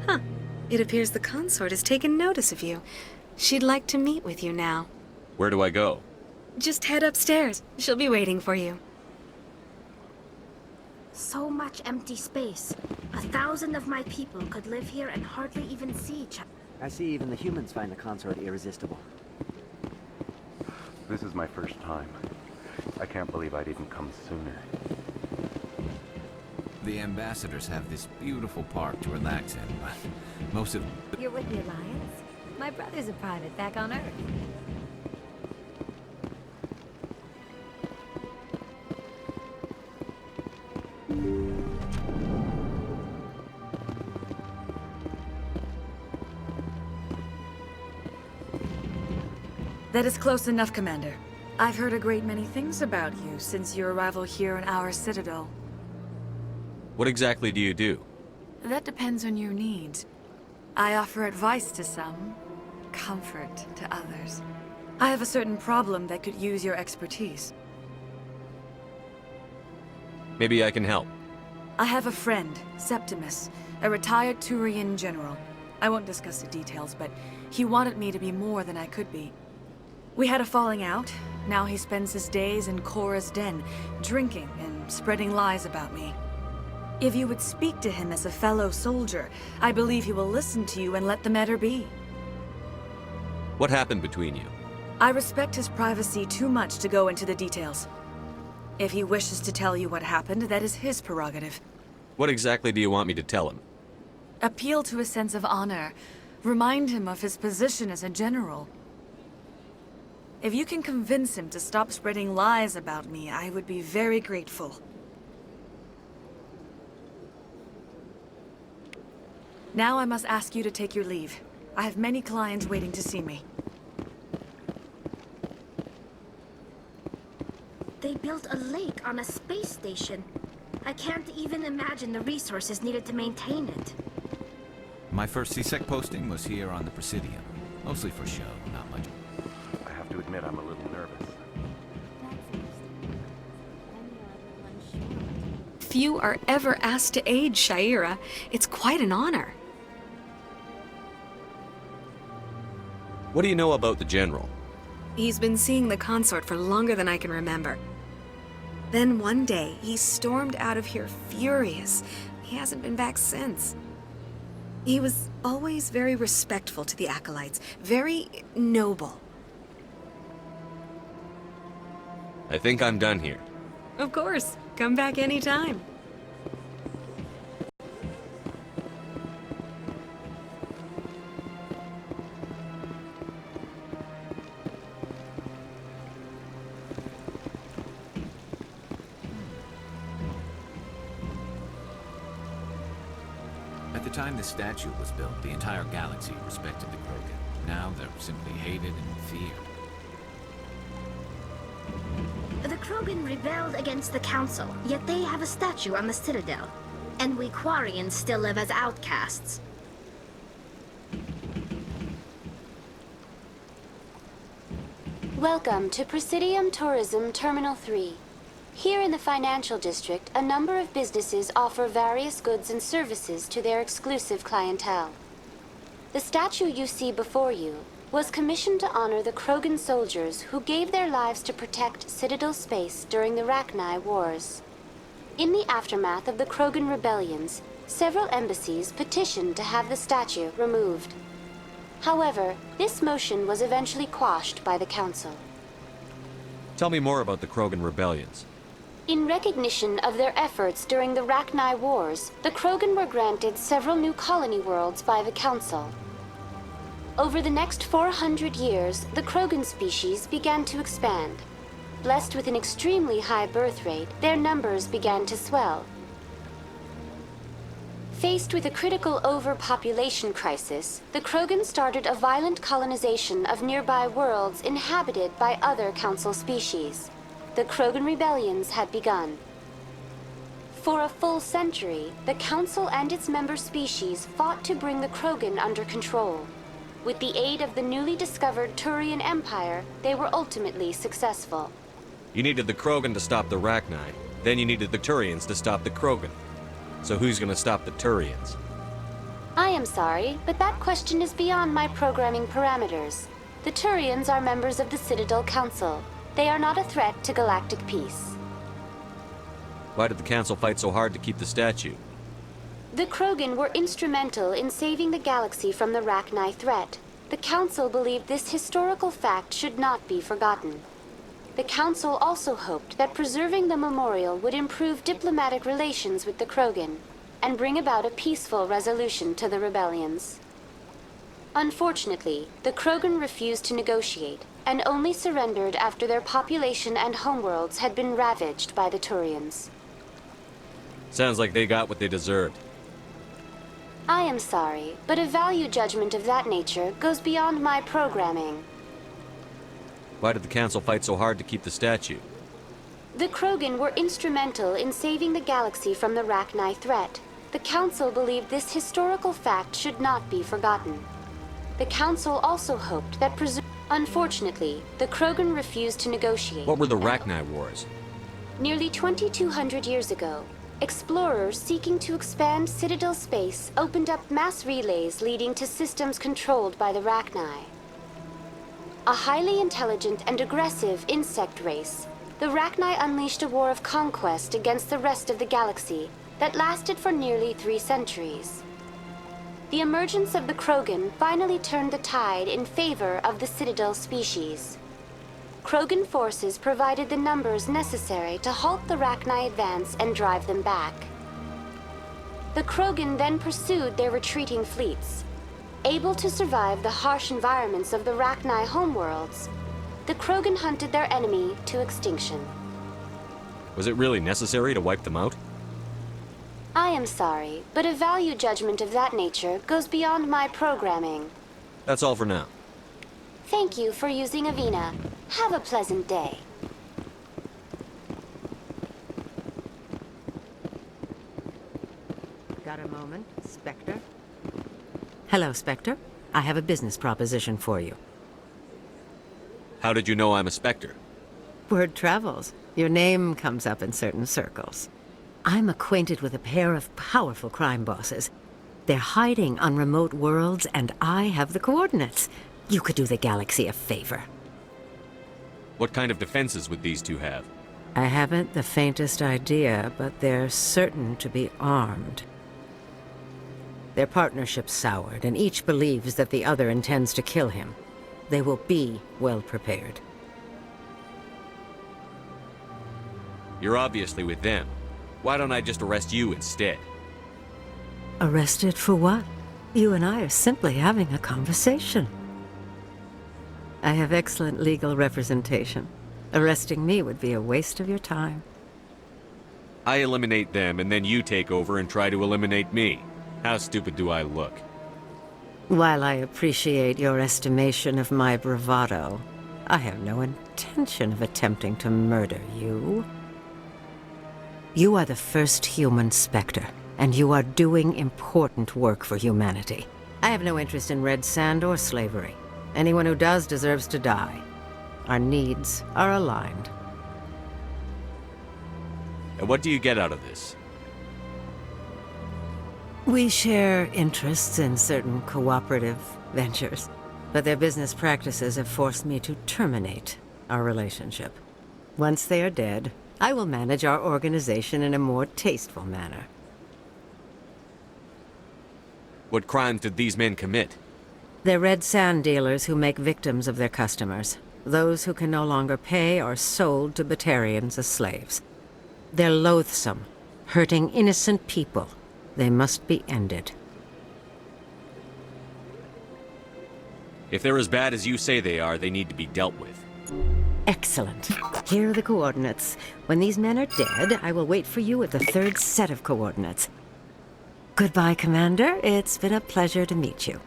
Huh. It appears the consort has taken notice of you. She'd like to meet with you now. Where do I go? Just head upstairs. She'll be waiting for you. So much empty space. 1,000 of my people could live here and hardly even see each other. I see even the humans find the consort irresistible. This is my first time. I can't believe I didn't come sooner. The ambassadors have this beautiful park to relax in, but most of... You're with the Alliance? My brother's a private back on Earth. That is close enough, Commander. I've heard a great many things about you since your arrival here in our citadel. What exactly do you do? That depends on your needs. I offer advice to some, comfort to others. I have a certain problem that could use your expertise. Maybe I can help. I have a friend, Septimus, a retired Turian general. I won't discuss the details, but he wanted me to be more than I could be. We had a falling out, Now he spends his days in Korra's den, drinking and spreading lies about me. If you would speak to him as a fellow soldier, I believe he will listen to you and let the matter be. What happened between you? I respect his privacy too much to go into the details. If he wishes to tell you what happened, that is his prerogative. What exactly do you want me to tell him? Appeal to his sense of honor. Remind him of his position as a general. If you can convince him to stop spreading lies about me, I would be very grateful. Now I must ask you to take your leave. I have many clients waiting to see me. They built a lake on a space station. I can't even imagine the resources needed to maintain it. My first CSEC posting was here on the Presidium. Mostly for show, not much. I have to admit I'm a little nervous. Few are ever asked to aid Sha'ira. It's quite an honor. What do you know about the General? He's been seeing the consort for longer than I can remember. Then one day, he stormed out of here furious. He hasn't been back since. He was always very respectful to the acolytes, very noble. I think I'm done here. Of course. Come back anytime. At the time this statue was built, the entire galaxy respected the Krogan. Now they're simply hated and feared. The Krogan rebelled against the Council, yet they have a statue on the Citadel. And we Quarians still live as outcasts. Welcome to Presidium Tourism Terminal 3. Here in the financial district, a number of businesses offer various goods and services to their exclusive clientele. The statue you see before you was commissioned to honor the Krogan soldiers who gave their lives to protect Citadel space during the Rachni Wars. In the aftermath of the Krogan rebellions, several embassies petitioned to have the statue removed. However, this motion was eventually quashed by the Council. Tell me more about the Krogan rebellions. In recognition of their efforts during the Rachni Wars, the Krogan were granted several new colony worlds by the Council. Over the next 400 years, the Krogan species began to expand. Blessed with an extremely high birth rate, their numbers began to swell. Faced with a critical overpopulation crisis, the Krogan started a violent colonization of nearby worlds inhabited by other Council species. The Krogan rebellions had begun. For a full century, the Council and its member species fought to bring the Krogan under control. With the aid of the newly discovered Turian Empire, they were ultimately successful. You needed the Krogan to stop the Rachni. Then you needed the Turians to stop the Krogan. So who's gonna stop the Turians? I am sorry, but that question is beyond my programming parameters. The Turians are members of the Citadel Council. They are not a threat to galactic peace. Why did the Council fight so hard to keep the statue? The Krogan were instrumental in saving the galaxy from the Rachni threat. The Council believed this historical fact should not be forgotten. The Council also hoped that preserving the memorial would improve diplomatic relations with the Krogan and bring about a peaceful resolution to the rebellions. Unfortunately, the Krogan refused to negotiate and only surrendered after their population and homeworlds had been ravaged by the Turians. Sounds like they got what they deserved. I am sorry, but a value judgment of that nature goes beyond my programming. Why did the Council fight so hard to keep the statue? The Krogan were instrumental in saving the galaxy from the Rachni threat. The Council believed this historical fact should not be forgotten. The Council also hoped that Unfortunately, the Krogan refused to negotiate. What were the Rachni Wars? Nearly 2,200 years ago, explorers seeking to expand Citadel space opened up mass relays leading to systems controlled by the Rachni. A highly intelligent and aggressive insect race, the Rachni unleashed a war of conquest against the rest of the galaxy that lasted for nearly 3 centuries. The emergence of the Krogan finally turned the tide in favor of the Citadel species. Krogan forces provided the numbers necessary to halt the Rachni advance and drive them back. The Krogan then pursued their retreating fleets. Able to survive the harsh environments of the Rachni homeworlds, the Krogan hunted their enemy to extinction. Was it really necessary to wipe them out? I am sorry, but a value judgment of that nature goes beyond my programming. That's all for now. Thank you for using Avina. Have a pleasant day. Got a moment, Spectre? Hello, Spectre. I have a business proposition for you. How did you know I'm a Spectre? Word travels. Your name comes up in certain circles. I'm acquainted with a pair of powerful crime bosses. They're hiding on remote worlds, and I have the coordinates. You could do the galaxy a favor. What kind of defenses would these two have? I haven't the faintest idea, but they're certain to be armed. Their partnership's soured, and each believes that the other intends to kill him. They will be well prepared. You're obviously with them. Why don't I just arrest you instead? Arrested for what? You and I are simply having a conversation. I have excellent legal representation. Arresting me would be a waste of your time. I eliminate them, and then you take over and try to eliminate me. How stupid do I look? While I appreciate your estimation of my bravado, I have no intention of attempting to murder you. You are the first human Spectre, and you are doing important work for humanity. I have no interest in red sand or slavery. Anyone who does deserves to die. Our needs are aligned. And what do you get out of this? We share interests in certain cooperative ventures, but their business practices have forced me to terminate our relationship. Once they are dead, I will manage our organization in a more tasteful manner. What crimes did these men commit? They're red sand dealers who make victims of their customers. Those who can no longer pay are sold to Batarians as slaves. They're loathsome, hurting innocent people. They must be ended. If they're as bad as you say they are, they need to be dealt with. Excellent. Here are the coordinates. When these men are dead, I will wait for you at the 3rd set of coordinates. Goodbye, Commander. It's been a pleasure to meet you.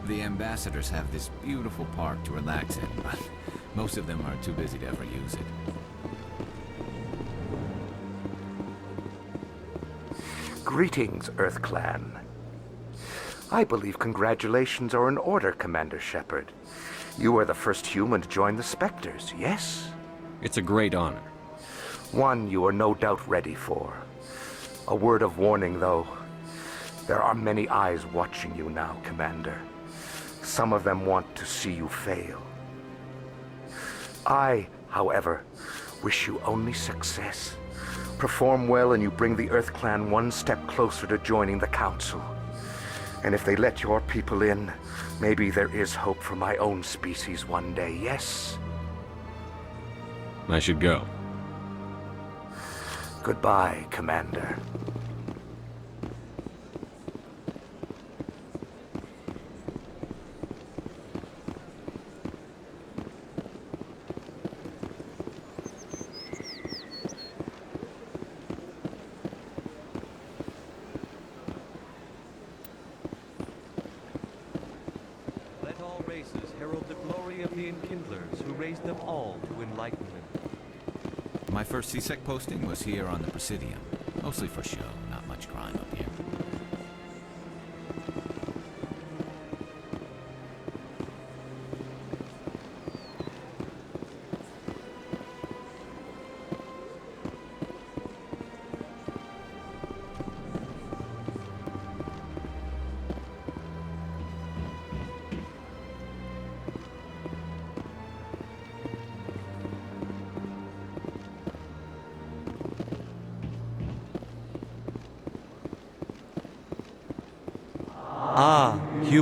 The ambassadors have this beautiful park to relax in, but most of them are too busy to ever use it. Greetings, Earth Clan. I believe congratulations are in order, Commander Shepard. You are the first human to join the Spectres, yes? It's a great honor. One you are no doubt ready for. A word of warning, though. There are many eyes watching you now, Commander. Some of them want to see you fail. I, however, wish you only success. Perform well and you bring the Earth Clan one step closer to joining the Council. And if they let your people in, maybe there is hope for my own species one day, yes? I should go. Goodbye, Commander. Let all races herald the glory of the Enkindlers who raised them all to enlightenment. My first CSEC posting was here on the Presidium. Mostly for show, not much crime up here.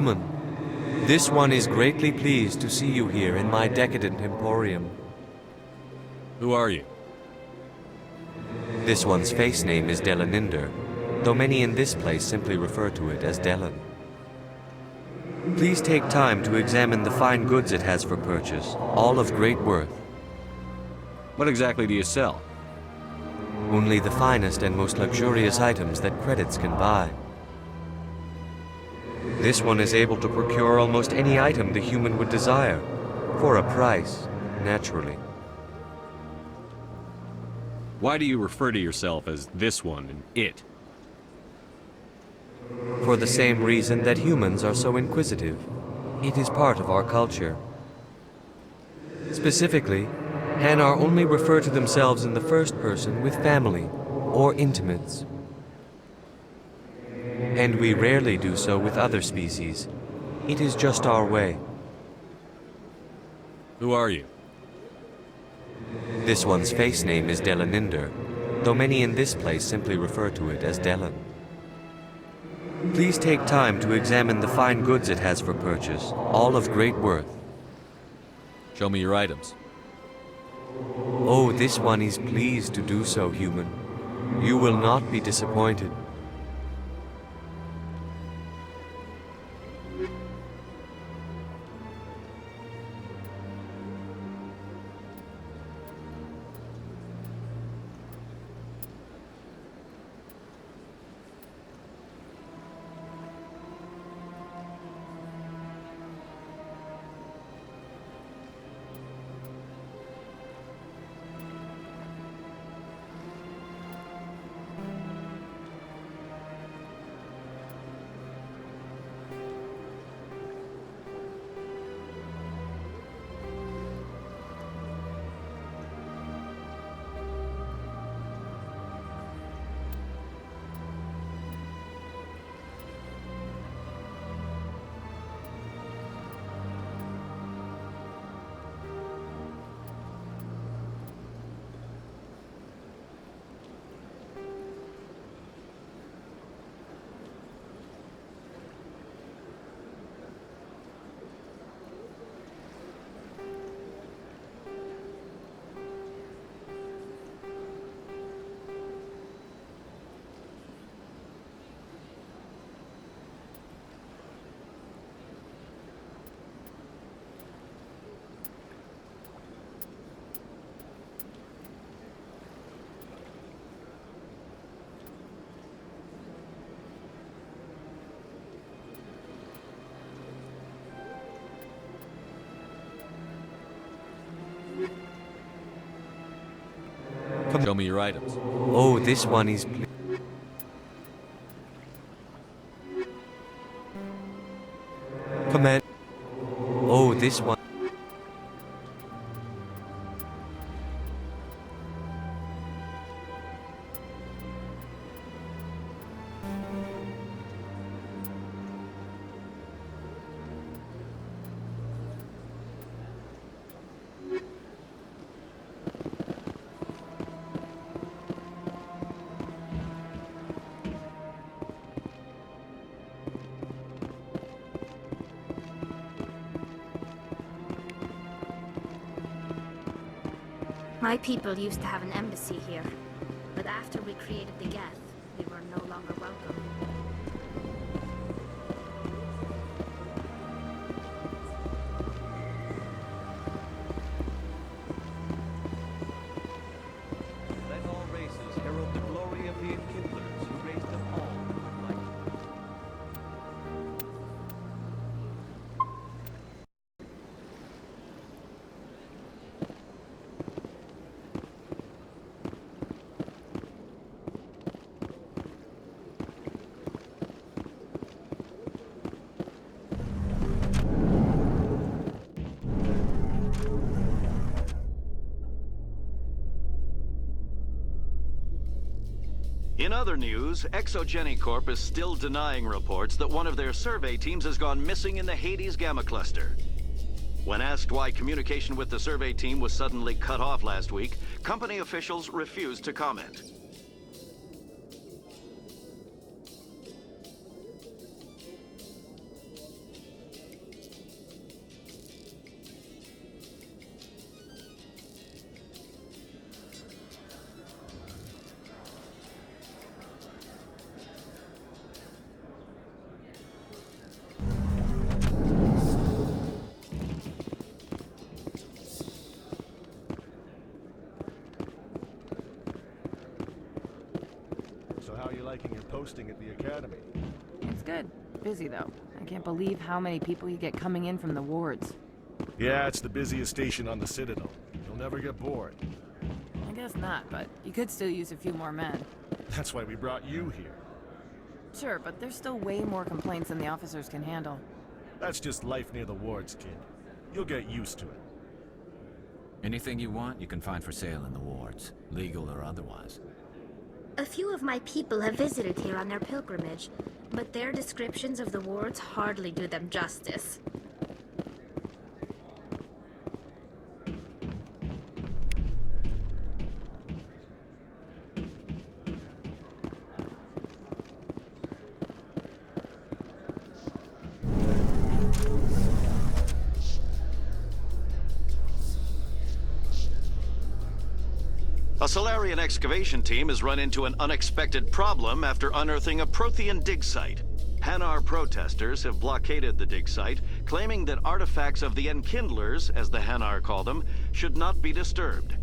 Human, this one is greatly pleased to see you here in my decadent emporium. Who are you? This one's face name is Delaninder, though many in this place simply refer to it as Delan. Please take time to examine the fine goods it has for purchase, all of great worth. What exactly do you sell? Only the finest and most luxurious items that credits can buy. This one is able to procure almost any item the human would desire, for a price, naturally. Why do you refer to yourself as this one and it? For the same reason that humans are so inquisitive. It is part of our culture. Specifically, Hanar only refer to themselves in the first person with family or intimates. And we rarely do so with other species. It is just our way. Who are you? This one's face name is Delaninder, though many in this place simply refer to it as Delan. Please take time to examine the fine goods it has for purchase, all of great worth. Show me your items. Oh, this one is pleased to do so, human. You will not be disappointed. Show me your items. Oh, this one is... Command... Oh, this one... My people used to have an embassy here, but after we created the Geth, we were no longer welcome. Let all races herald the glory of the Enkindlers who raised them all to light. In other news, Exogeny Corp is still denying reports that one of their survey teams has gone missing in the Hades Gamma Cluster. When asked why communication with the survey team was suddenly cut off last week, company officials refused to comment. posting at the academy. It's good. Busy, though. I can't believe how many people you get coming in from the wards. Yeah, it's the busiest station on the Citadel. You'll never get bored. I guess not, but you could still use a few more men. That's why we brought you here. Sure, but there's still way more complaints than the officers can handle. That's just life near the wards, kid. You'll get used to it. Anything you want, you can find for sale in the wards, legal or otherwise. A few of my people have visited here on their pilgrimage, but their descriptions of the wards hardly do them justice. A Solarian excavation team has run into an unexpected problem after unearthing a Prothean dig site. Hanar protesters have blockaded the dig site, claiming that artifacts of the Enkindlers, as the Hanar call them, should not be disturbed.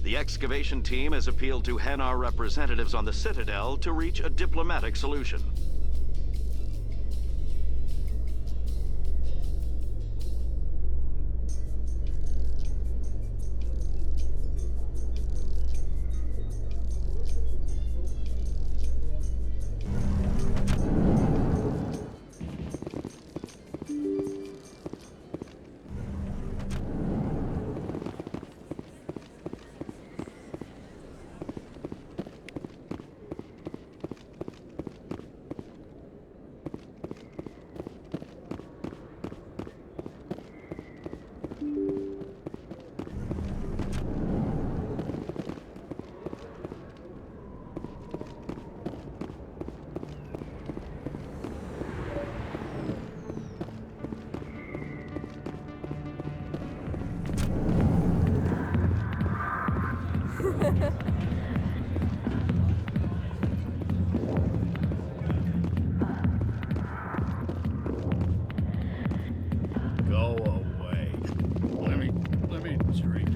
The excavation team has appealed to Hanar representatives on the Citadel to reach a diplomatic solution. Go away. Let me drink.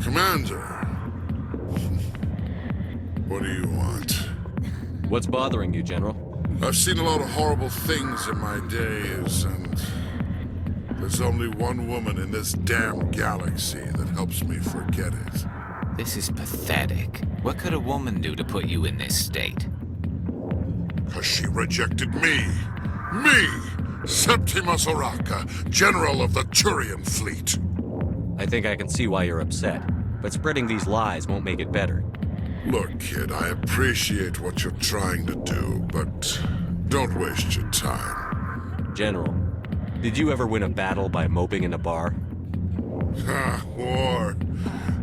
Commander! What do you want? What's bothering you, General? I've seen a lot of horrible things in my days, and there's only one woman in this damn galaxy that helps me forget it. This is pathetic. What could a woman do to put you in this state? 'Cause she rejected me! Me! Septimus Oraka, General of the Turian Fleet! I think I can see why you're upset, but spreading these lies won't make it better. Look, kid, I appreciate what you're trying to do, but don't waste your time. General, did you ever win a battle by moping in a bar? Ha, war.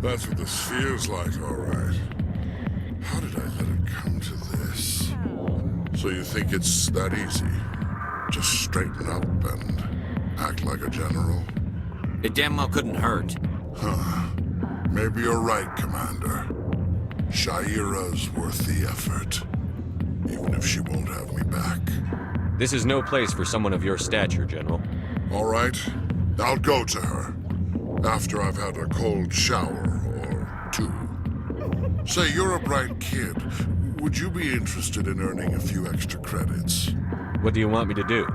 That's what this feels like, all right. How did I let it come to this? So you think it's that easy? Just straighten up and act like a general? It damn well couldn't hurt. Huh. Maybe you're right, Commander. Shaira's worth the effort, even if she won't have me back. This is no place for someone of your stature, General. All right, I'll go to her, after I've had a cold shower or two. Say, you're a bright kid. Would you be interested in earning a few extra credits? What do you want me to do?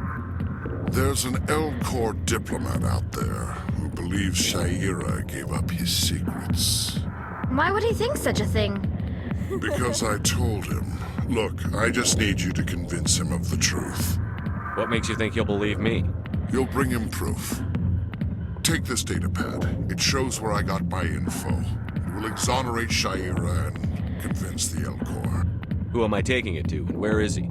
There's an Elcor diplomat out there who believes Shaira gave up his secrets. Why would he think such a thing? Because I told him. Look, I just need you to convince him of the truth. What makes you think he'll believe me? You'll bring him proof. Take this datapad. It shows where I got my info. It will exonerate Shaira and convince the Elcor. Who am I taking it to, and where is he?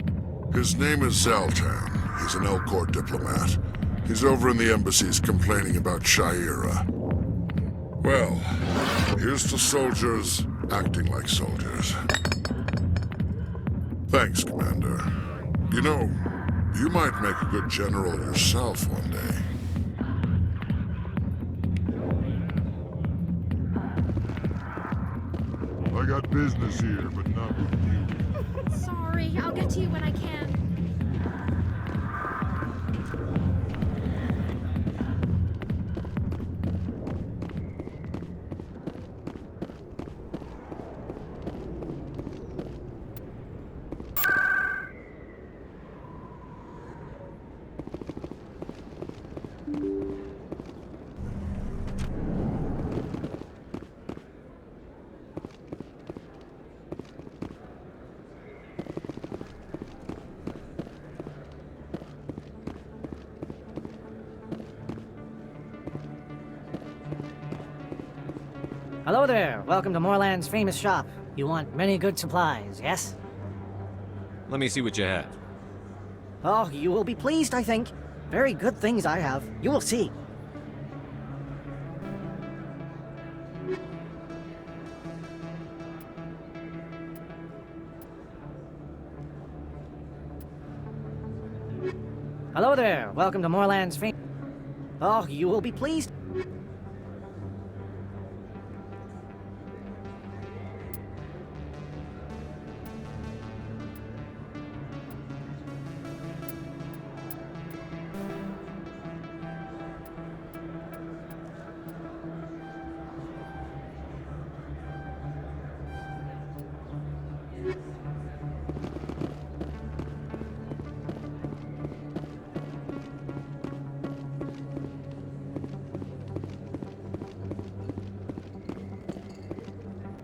His name is Zaltan. He's an Elcor diplomat. He's over in the embassies complaining about Shaira. Well, here's to soldiers acting like soldiers. Thanks, Commander. You know, you might make a good general yourself one day. got business here, but not with you. Sorry, I'll get to you when I can. Hello there. Welcome to Moorland's famous shop. You want many good supplies, yes? Let me see what you have. Oh, you will be pleased, I think. Very good things I have. You will see. Hello there. Welcome to Moorland's famous... Oh, you will be pleased.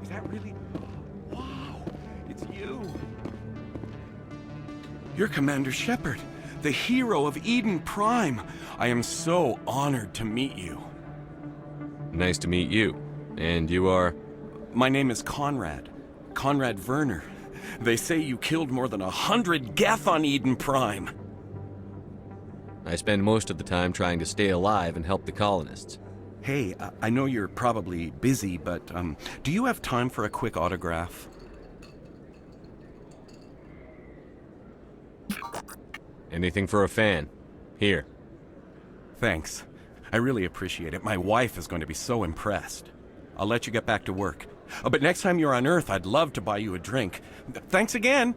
Is that really... Wow, it's you. You're Commander Shepard, the hero of Eden Prime. I am so honored to meet you. Nice to meet you. And you are? My name is Conrad. Conrad Werner. They say you killed more than 100 Geth on Eden Prime. I spend most of the time trying to stay alive and help the colonists. Hey, I know you're probably busy, but do you have time for a quick autograph? Anything for a fan. Here. Thanks. I really appreciate it. My wife is going to be so impressed. I'll let you get back to work. But next time you're on Earth, I'd love to buy you a drink. Thanks again!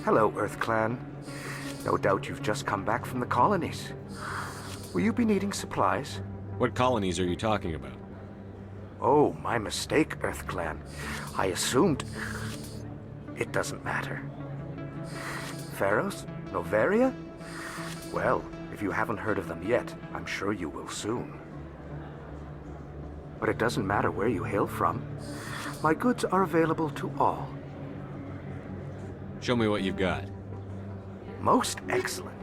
Hello, Earth Clan. No doubt you've just come back from the colonies. Will you be needing supplies? What colonies are you talking about? Oh, my mistake, Earth Clan. I assumed... It doesn't matter. Pharos? Noveria? Well, if you haven't heard of them yet, I'm sure you will soon. But it doesn't matter where you hail from. My goods are available to all. Show me what you've got. Most excellent.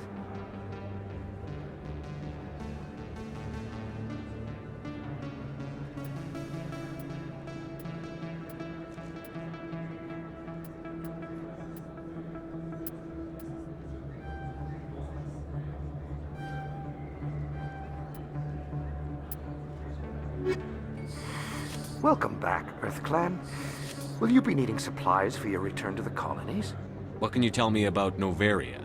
Welcome back, Earth Clan. Will you be needing supplies for your return to the colonies? What can you tell me about Noveria?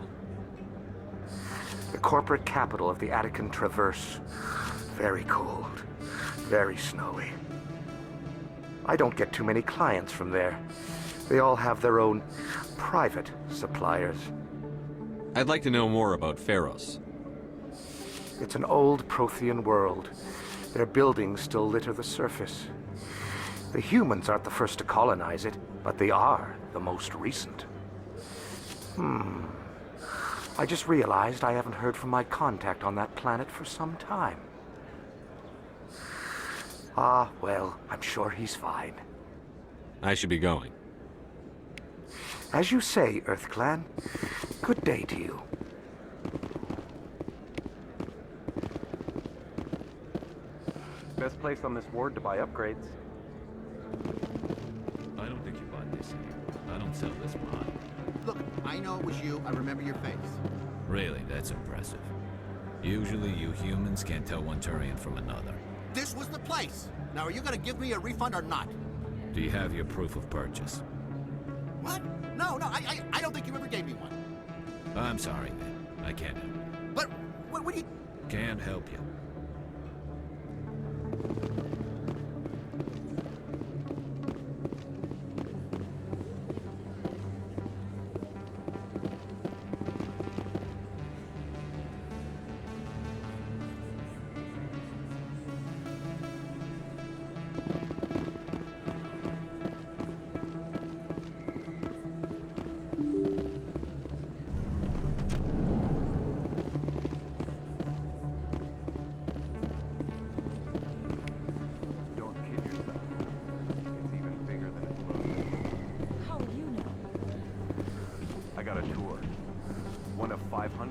The corporate capital of the Attican Traverse. Very cold. Very snowy. I don't get too many clients from there. They all have their own private suppliers. I'd like to know more about Pharos. It's an old Prothean world. Their buildings still litter the surface. The humans aren't the first to colonize it, but they are the most recent. I just realized I haven't heard from my contact on that planet for some time. Ah, well, I'm sure he's fine. I should be going. As you say, Earth Clan. Good day to you. Best place on this ward to buy upgrades. I don't think you bought this here. I don't sell this mod. Look, I know it was you. I remember your face. Really, that's impressive. Usually you humans can't tell one Turian from another. This was the place. Now, are you going to give me a refund or not? Do you have your proof of purchase? What? No, I don't think you ever gave me one. I'm sorry, then. I can't help you. But, what do you... Can't help you.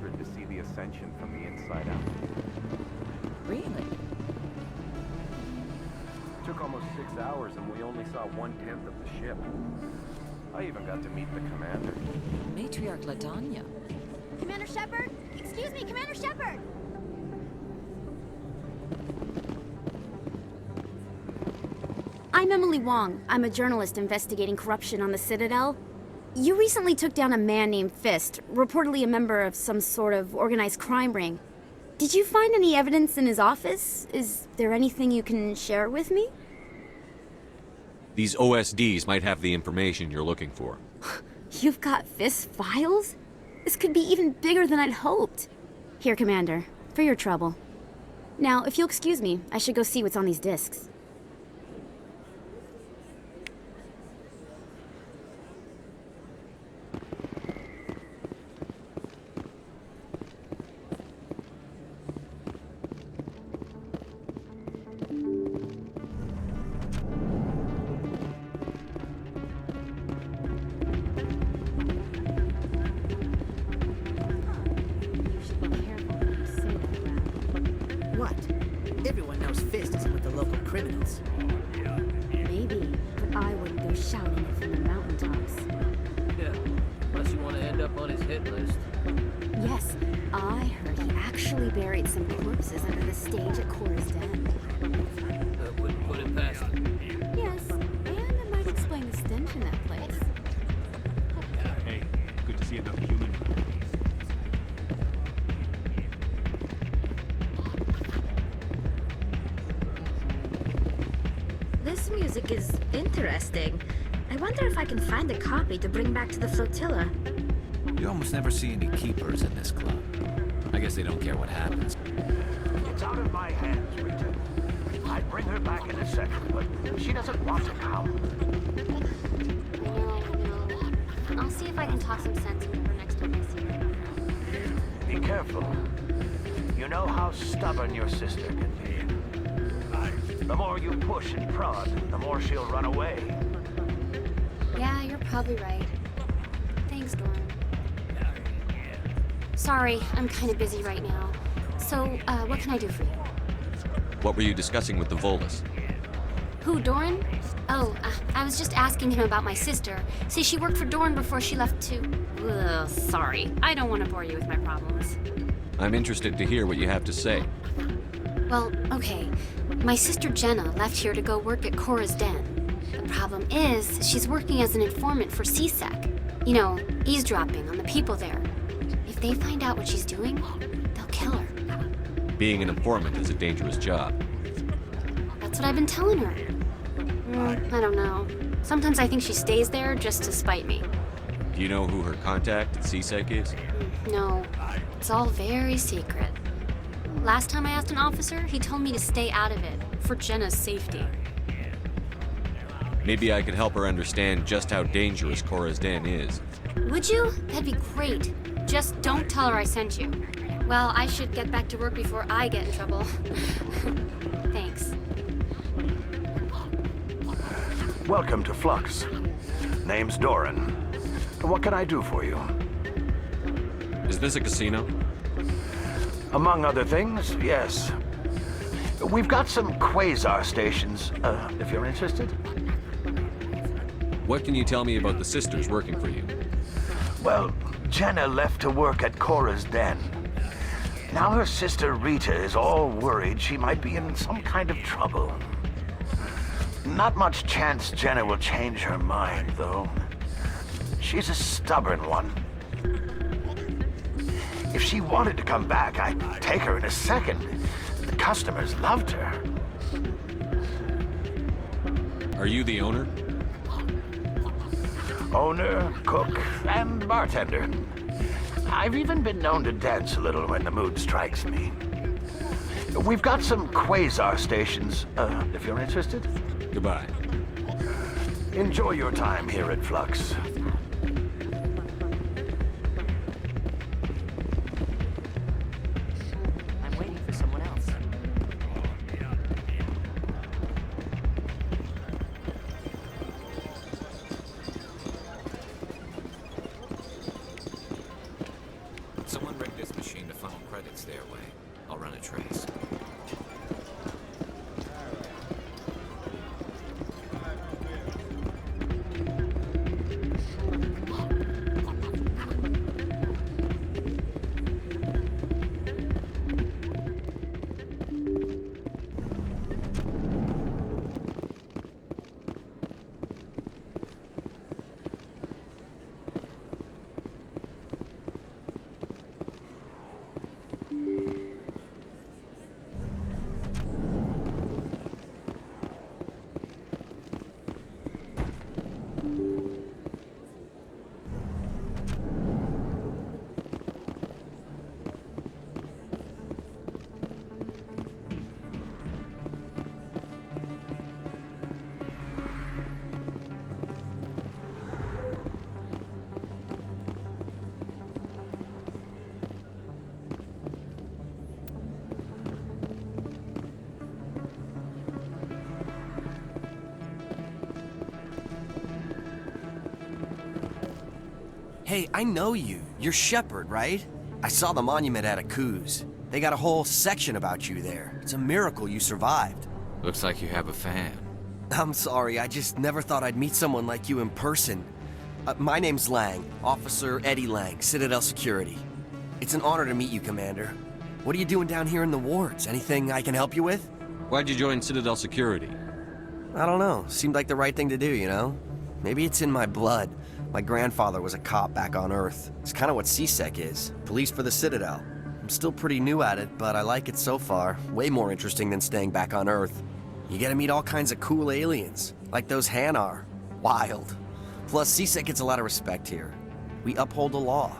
100 to see the Ascension from the inside out. Really? Took almost 6 hours and we only saw 1/10 of the ship. I even got to meet the commander. Matriarch LaDanya. Commander Shepard? Excuse me, Commander Shepard! I'm Emily Wong. I'm a journalist investigating corruption on the Citadel. You recently took down a man named Fist, reportedly a member of some sort of organized crime ring. Did you find any evidence in his office? Is there anything you can share with me? These OSDs might have the information you're looking for. You've got Fist's files? This could be even bigger than I'd hoped. Here, Commander, for your trouble. Now, if you'll excuse me, I should go see what's on these discs. What? Everyone knows Fist isn't with the local criminals. Maybe, but I wouldn't go shouting it from the mountaintops. Yeah, unless you want to end up on his hit list. Yes, I heard he actually buried some corpses under the stage at Cora's Den. That wouldn't put it past him. Yes, and it might explain the stench in that place. Hey, good to see another human. This music is interesting. I wonder if I can find a copy to bring back to the flotilla. You almost never see any keepers in this club. I guess they don't care what happens. It's out of my hands, Rita. I'd bring her back in a second, but she doesn't want to come. No. I'll see if I can talk some sense into her next time I see her. Be careful. You know how stubborn your sister can be. The more you push and prod, the more she'll run away. Yeah, you're probably right. Thanks, Doran. Sorry, I'm kind of busy right now. So, what can I do for you? What were you discussing with the Volus? Who, Doran? Oh, I was just asking him about my sister. See, she worked for Doran before she left to... Ugh, sorry. I don't want to bore you with my problems. I'm interested to hear what you have to say. Well, okay. My sister Jenna left here to go work at Cora's Den. The problem is, she's working as an informant for CSEC. You know, eavesdropping on the people there. If they find out what she's doing, they'll kill her. Being an informant is a dangerous job. That's what I've been telling her. I don't know. Sometimes I think she stays there just to spite me. Do you know who her contact at CSEC is? No, it's all very secret. Last time I asked an officer, he told me to stay out of it, for Jenna's safety. Maybe I could help her understand just how dangerous Cora's Den is. Would you? That'd be great. Just don't tell her I sent you. Well, I should get back to work before I get in trouble. Thanks. Welcome to Flux. Name's Doran. What can I do for you? Is this a casino? Among other things, yes. We've got some quasar stations, if you're interested. What can you tell me about the sisters working for you? Well, Jenna left to work at Cora's Den. Now her sister Rita is all worried she might be in some kind of trouble. Not much chance Jenna will change her mind, though. She's a stubborn one. If she wanted to come back, I'd take her in a second. The customers loved her. Are you the owner? Owner, cook, and bartender. I've even been known to dance a little when the mood strikes me. We've got some quasar stations, if you're interested. Goodbye. Enjoy your time here at Flux. I'm waiting for someone else. Someone rigged this stairway. I'll run a trace. Hey, I know you. You're Shepard, right? I saw the monument at Akuz. They got a whole section about you there. It's a miracle you survived. Looks like you have a fan. I'm sorry, I just never thought I'd meet someone like you in person. My name's Lang, Officer Eddie Lang, Citadel Security. It's an honor to meet you, Commander. What are you doing down here in the wards? Anything I can help you with? Why'd you join Citadel Security? I don't know. Seemed like the right thing to do, you know? Maybe it's in my blood. My grandfather was a cop back on Earth. It's kind of what CSEC is. Police for the Citadel. I'm still pretty new at it, but I like it so far. Way more interesting than staying back on Earth. You get to meet all kinds of cool aliens, like those Hanar. Wild. Plus, CSEC gets a lot of respect here. We uphold the law.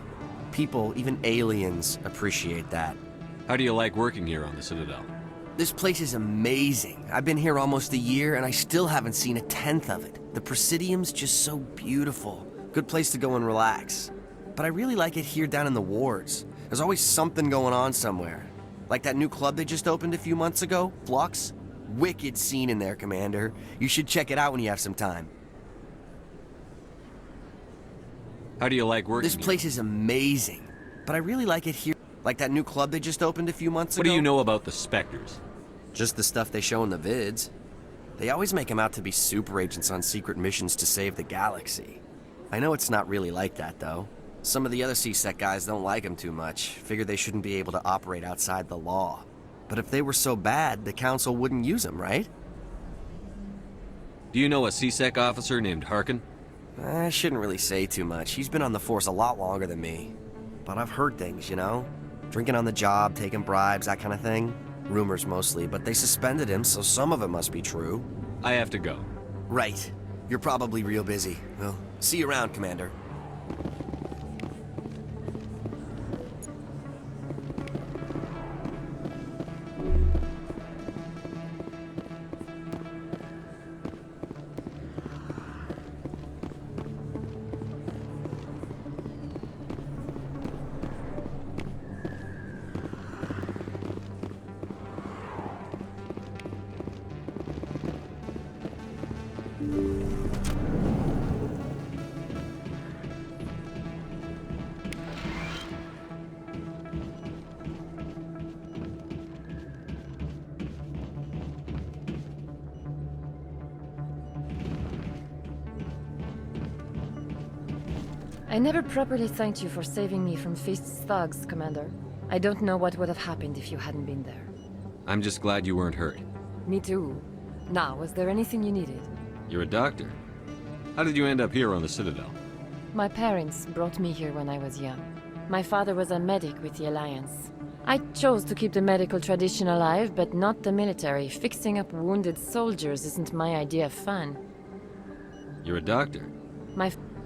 People, even aliens, appreciate that. How do you like working here on the Citadel? This place is amazing. I've been here almost a year, and I still haven't seen a tenth of it. The Presidium's just so beautiful. Good place to go and relax. But I really like it here down in the wards. There's always something going on somewhere. Like that new club they just opened a few months ago, Flux. Wicked scene in there, Commander. You should check it out when you have some time. How do you like working This place is amazing. But I really like it here. Like that new club they just opened a few months ago. What do you know about the Spectres? Just the stuff they show in the vids. They always make them out to be super agents on secret missions to save the galaxy. I know it's not really like that, though. Some of the other CSEC guys don't like them too much, figure they shouldn't be able to operate outside the law. But if they were so bad, the Council wouldn't use them, right? Do you know a CSEC officer named Harkin? I shouldn't really say too much. He's been on the force a lot longer than me. But I've heard things, you know? Drinking on the job, taking bribes, that kind of thing. Rumors mostly, but they suspended him, so some of it must be true. I have to go. Right. You're probably real busy. Well, see you around, Commander. I never properly thanked you for saving me from Feast's thugs, Commander. I don't know what would have happened if you hadn't been there. I'm just glad you weren't hurt. Me too. Now, was there anything you needed? You're a doctor. How did you end up here on the Citadel? My parents brought me here when I was young. My father was a medic with the Alliance. I chose to keep the medical tradition alive, but not the military. Fixing up wounded soldiers isn't my idea of fun. You're a doctor.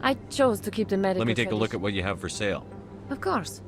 I chose to keep the medical Let me take a tradition. look at what you have for sale. Of course.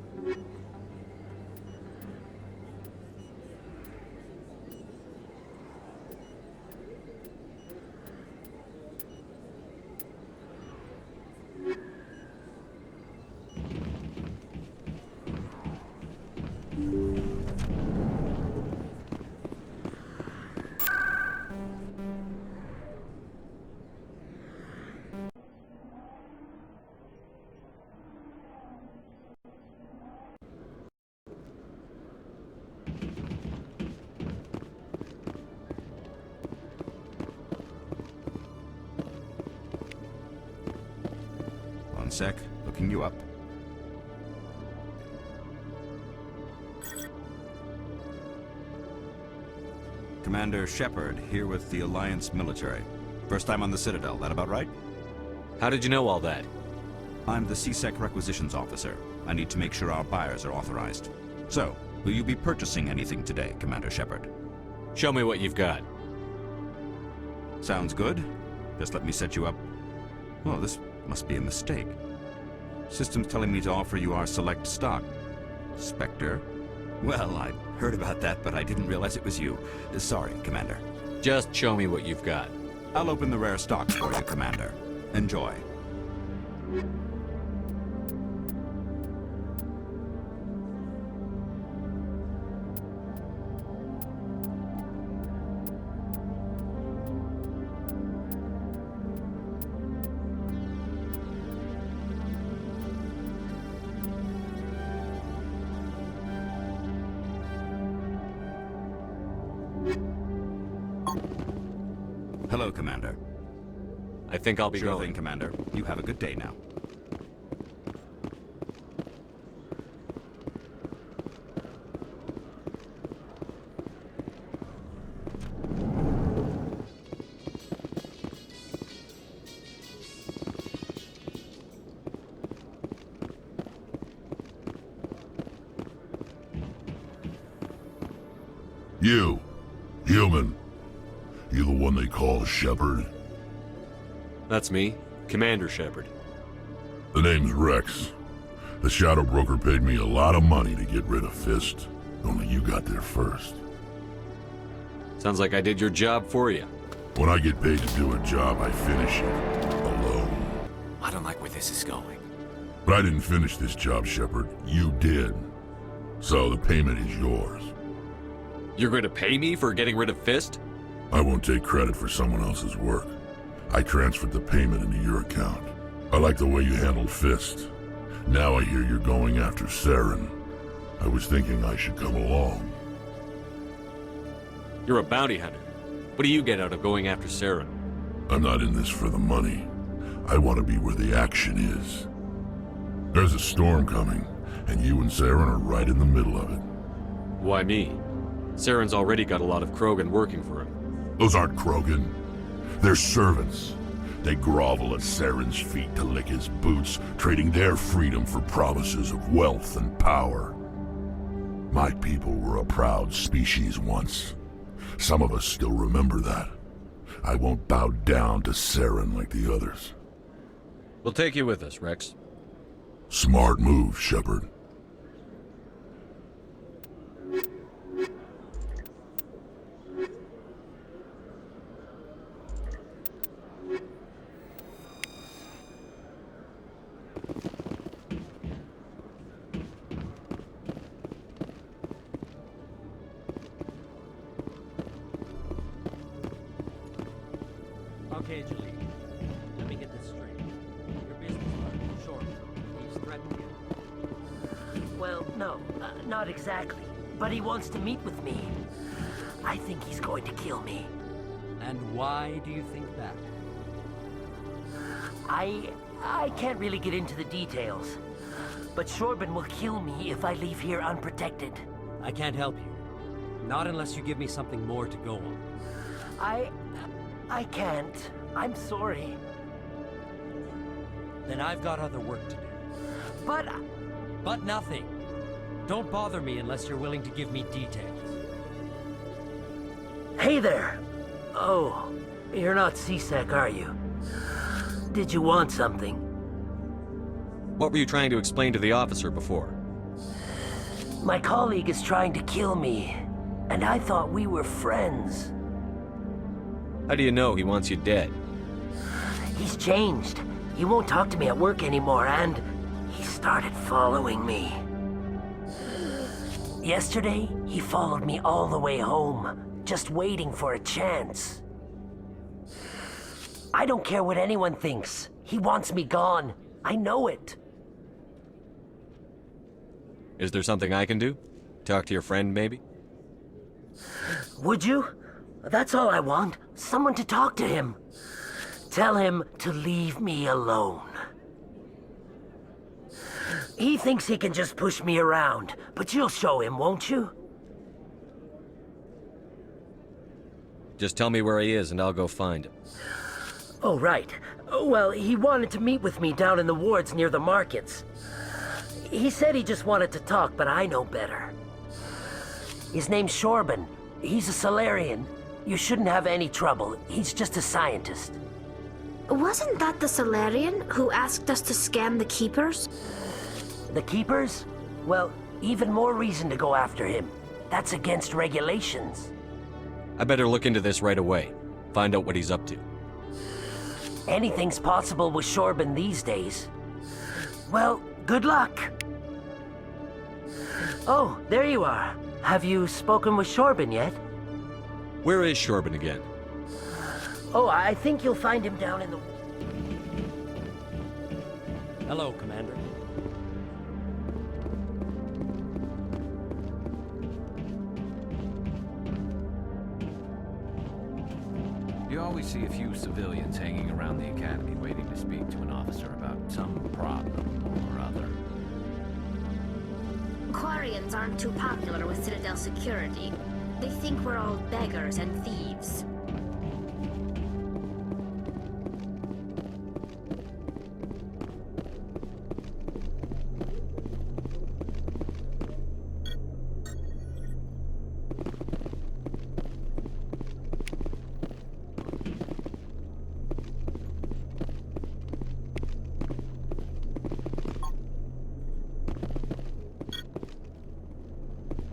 sec. Looking you up. Commander Shepard, here with the Alliance military. First time on the Citadel, that about right? How did you know all that? I'm the CSEC requisitions officer. I need to make sure our buyers are authorized. So, will you be purchasing anything today, Commander Shepard? Show me what you've got. Sounds good. Just let me set you up. Well, this must be a mistake. System's telling me to offer you our select stock. Spectre? Well, I heard about that, but I didn't realize it was you. Sorry, Commander. Just show me what you've got. I'll open the rare stock for you, Commander. Enjoy. Hello, Commander. I think I'll be Sure going. thing, Commander. You have a good day now. You, human. You the one they call Shepard? That's me, Commander Shepard. The name's Rex. The Shadow Broker paid me a lot of money to get rid of Fist. Only you got there first. Sounds like I did your job for you. When I get paid to do a job, I finish it. Alone. I don't like where this is going. But I didn't finish this job, Shepard. You did. So the payment is yours. You're going to pay me for getting rid of Fist? I won't take credit for someone else's work. I transferred the payment into your account. I like the way you handled Fist. Now I hear you're going after Saren. I was thinking I should come along. You're a bounty hunter. What do you get out of going after Saren? I'm not in this for the money. I want to be where the action is. There's a storm coming, and you and Saren are right in the middle of it. Why me? Saren's already got a lot of Krogan working for him. Those aren't Krogan. They're servants. They grovel at Saren's feet to lick his boots, trading their freedom for promises of wealth and power. My people were a proud species once. Some of us still remember that. I won't bow down to Saren like the others. We'll take you with us, Rex. Smart move, Shepard. Okay, Julie. Let me get this straight. Your business partner, Short, he's threatened you. Well, no, not exactly. But he wants to meet with me. I think he's going to kill me. And why do you think that? I can't really get into the details. But Shorbin will kill me if I leave here unprotected. I can't help you. Not unless you give me something more to go on. I can't. I'm sorry. Then I've got other work to do. But nothing. Don't bother me unless you're willing to give me details. Hey there! Oh, you're not CSEC, are you? Did you want something? What were you trying to explain to the officer before? My colleague is trying to kill me, and I thought we were friends. How do you know he wants you dead? He's changed. He won't talk to me at work anymore, and he started following me. Yesterday, he followed me all the way home, just waiting for a chance. I don't care what anyone thinks. He wants me gone. I know it. Is there something I can do? Talk to your friend, maybe? Would you? That's all I want. Someone to talk to him. Tell him to leave me alone. He thinks he can just push me around, but you'll show him, won't you? Just tell me where he is and I'll go find him. Oh, right. Well, he wanted to meet with me down in the wards near the markets. He said he just wanted to talk, but I know better. His name's Shorban. He's a Solarian. You shouldn't have any trouble. He's just a scientist. Wasn't that the Solarian who asked us to scan the Keepers? The Keepers? Well, even more reason to go after him. That's against regulations. I better look into this right away. Find out what he's up to. Anything's possible with Shorban these days. Well, good luck. Oh, there you are. Have you spoken with Shorban yet? Where is Shorban again? Oh, I think you'll find him down in the... Hello, Commander. You always see a few civilians hanging around the academy waiting to speak to an officer about some problem or other. Quarians aren't too popular with Citadel security. They think we're all beggars and thieves.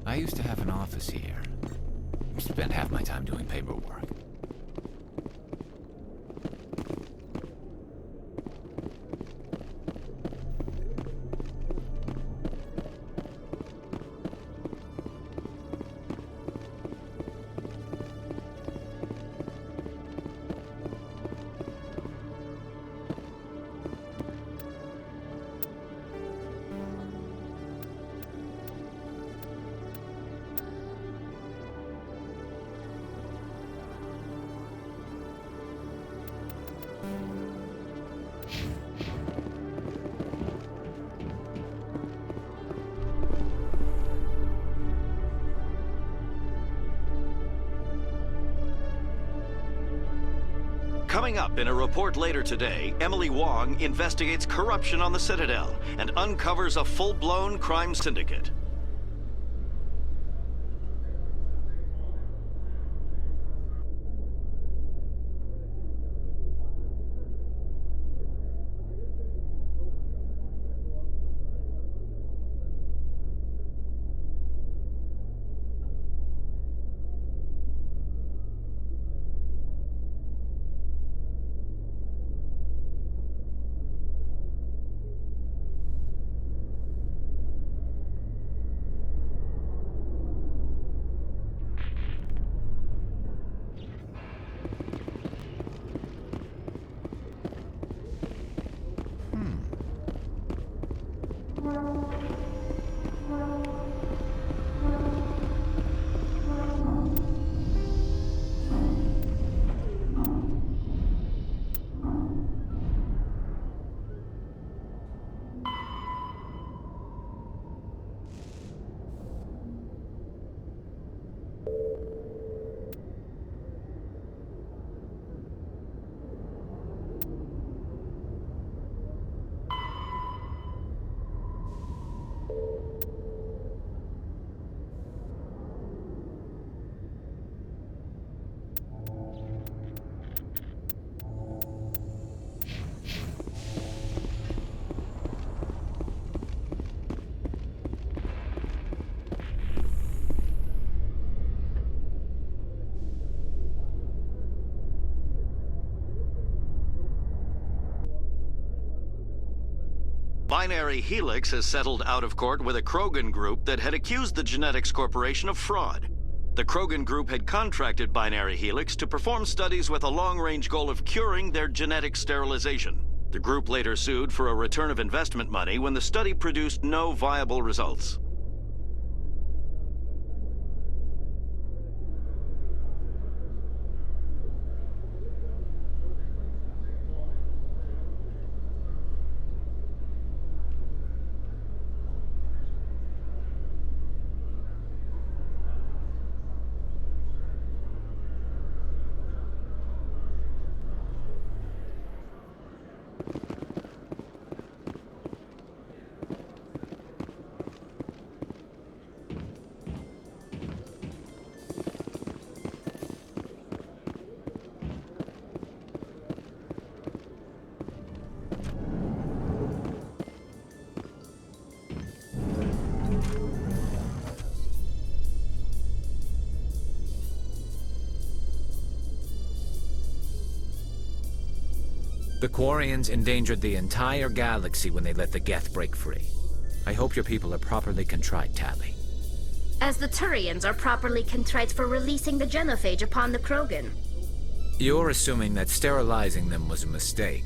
I used to have an office here. Spent half my time doing paperwork. Coming up in a report later today, Emily Wong investigates corruption on the Citadel and uncovers a full-blown crime syndicate. Binary Helix has settled out of court with a Krogan group that had accused the Genetics Corporation of fraud. The Krogan group had contracted Binary Helix to perform studies with a long-range goal of curing their genetic sterilization. The group later sued for a return of investment money when the study produced no viable results. The Quarians endangered the entire galaxy when they let the Geth break free. I hope your people are properly contrite, Tally. As the Turians are properly contrite for releasing the genophage upon the Krogan. You're assuming that sterilizing them was a mistake.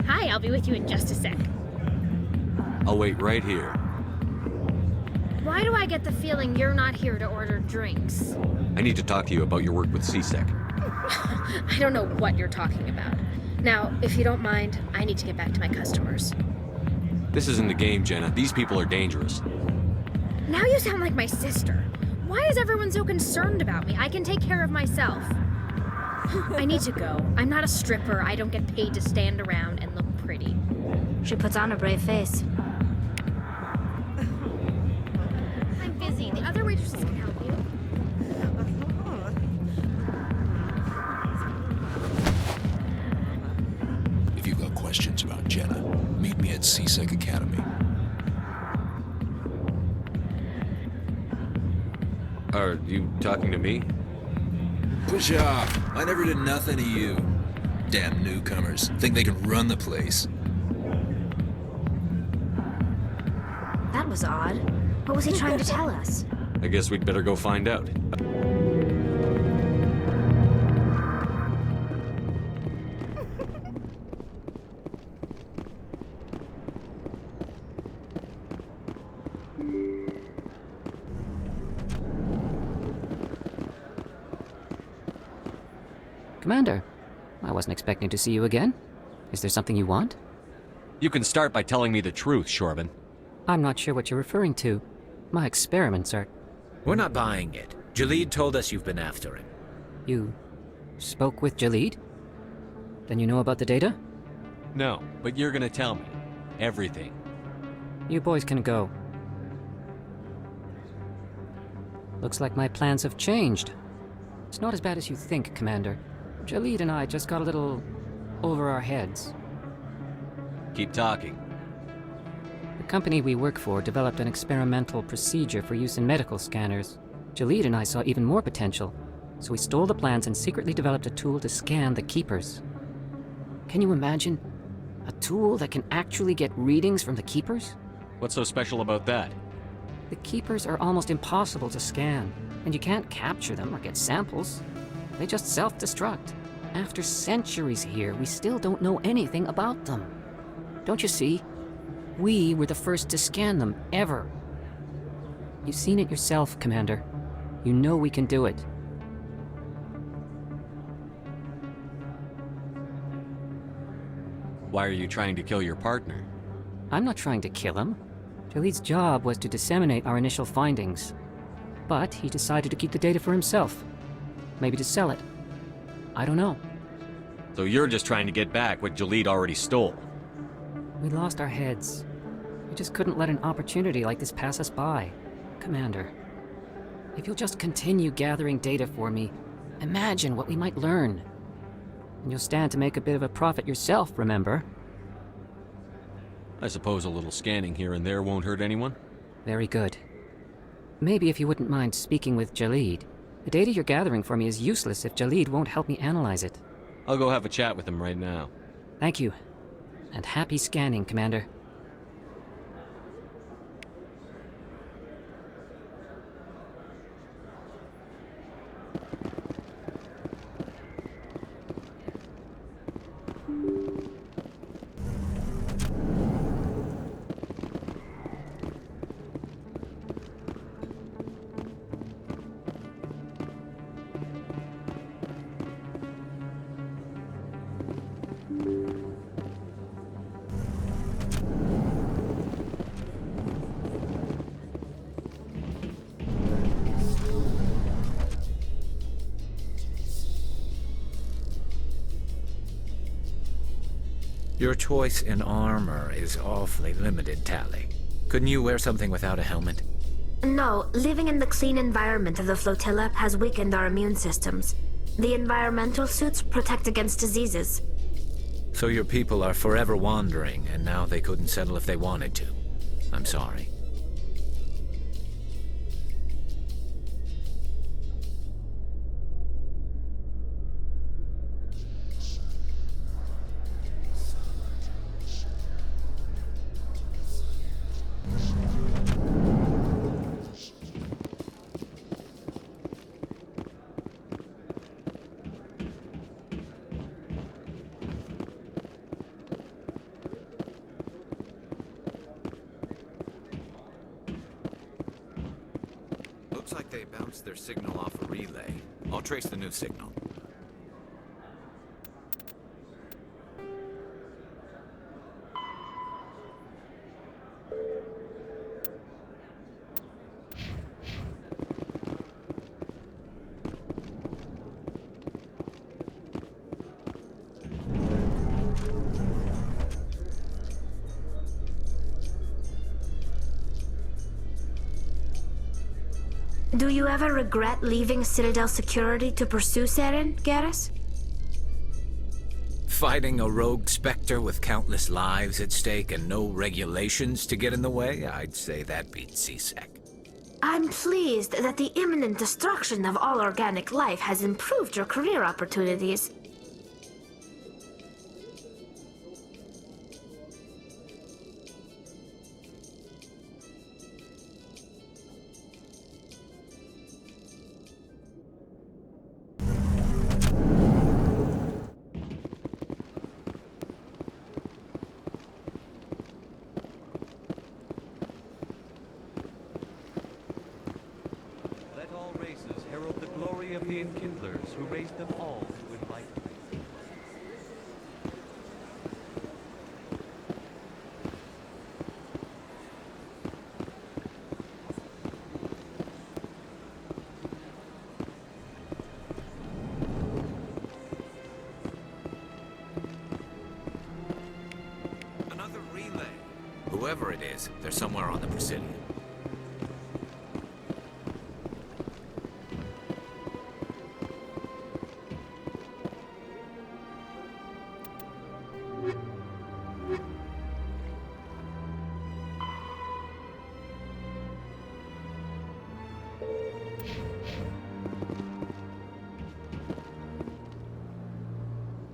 Hi, I'll be with you in just a sec. I'll wait right here. Why do I get the feeling you're not here to order drinks? I need to talk to you about your work with CSEC. I don't know what you're talking about. Now, if you don't mind, I need to get back to my customers. This isn't a game, Jenna. These people are dangerous. Now you sound like my sister. Why is everyone so concerned about me? I can take care of myself. I need to go. I'm not a stripper. I don't get paid to stand around and look pretty. She puts on a brave face. I'm busy. The other waitresses can help you. If you've got questions about Jenna, meet me at CSEC Academy. Are you talking to me? Push off. I never did nothing to you. Damn newcomers. Think they can run the place. That was odd. What was he trying to tell us? I guess we'd better go find out. Commander, I wasn't expecting to see you again. Is there something you want? You can start by telling me the truth, Shorban. I'm not sure what you're referring to. My experiments are... We're not buying it. Jalid told us you've been after him. You spoke with Jalid? Then you know about the data? No, but you're gonna tell me. Everything. You boys can go. Looks like my plans have changed. It's not as bad as you think, Commander. Jalid and I just got a little over our heads. Keep talking. The company we work for developed an experimental procedure for use in medical scanners. Jalid and I saw even more potential, so we stole the plans and secretly developed a tool to scan the Keepers. Can you imagine? A tool that can actually get readings from the Keepers? What's so special about that? The Keepers are almost impossible to scan, and you can't capture them or get samples. They just self-destruct. After centuries here, we still don't know anything about them. Don't you see? We were the first to scan them, ever. You've seen it yourself, Commander. You know we can do it. Why are you trying to kill your partner? I'm not trying to kill him. Jalid's job was to disseminate our initial findings. But he decided to keep the data for himself. Maybe to sell it. I don't know. So you're just trying to get back what Jalid already stole? We lost our heads. just couldn't let an opportunity like this pass us by. Commander, if you'll just continue gathering data for me, imagine what we might learn. And you'll stand to make a bit of a profit yourself, remember? I suppose a little scanning here and there won't hurt anyone? Very good. Maybe if you wouldn't mind speaking with Jalid. The data you're gathering for me is useless if Jalid won't help me analyze it. I'll go have a chat with him right now. Thank you. And happy scanning, Commander. Your choice in armor is awfully limited, Tally. Couldn't you wear something without a helmet? No, living in the clean environment of the flotilla has weakened our immune systems. The environmental suits protect against diseases. So your people are forever wandering, and now they couldn't settle if they wanted to. I'm sorry. Looks like they bounced their signal off a relay. I'll trace the new signal. Do you ever regret leaving Citadel security to pursue Seren, Garrus? Fighting a rogue Spectre with countless lives at stake and no regulations to get in the way? I'd say that beats CSEC. I'm pleased that the imminent destruction of all organic life has improved your career opportunities. Let all races herald the glory of the Enkindlers who raised them all to enlightenment. Another relay. Whoever it is, they're somewhere on the Presidium.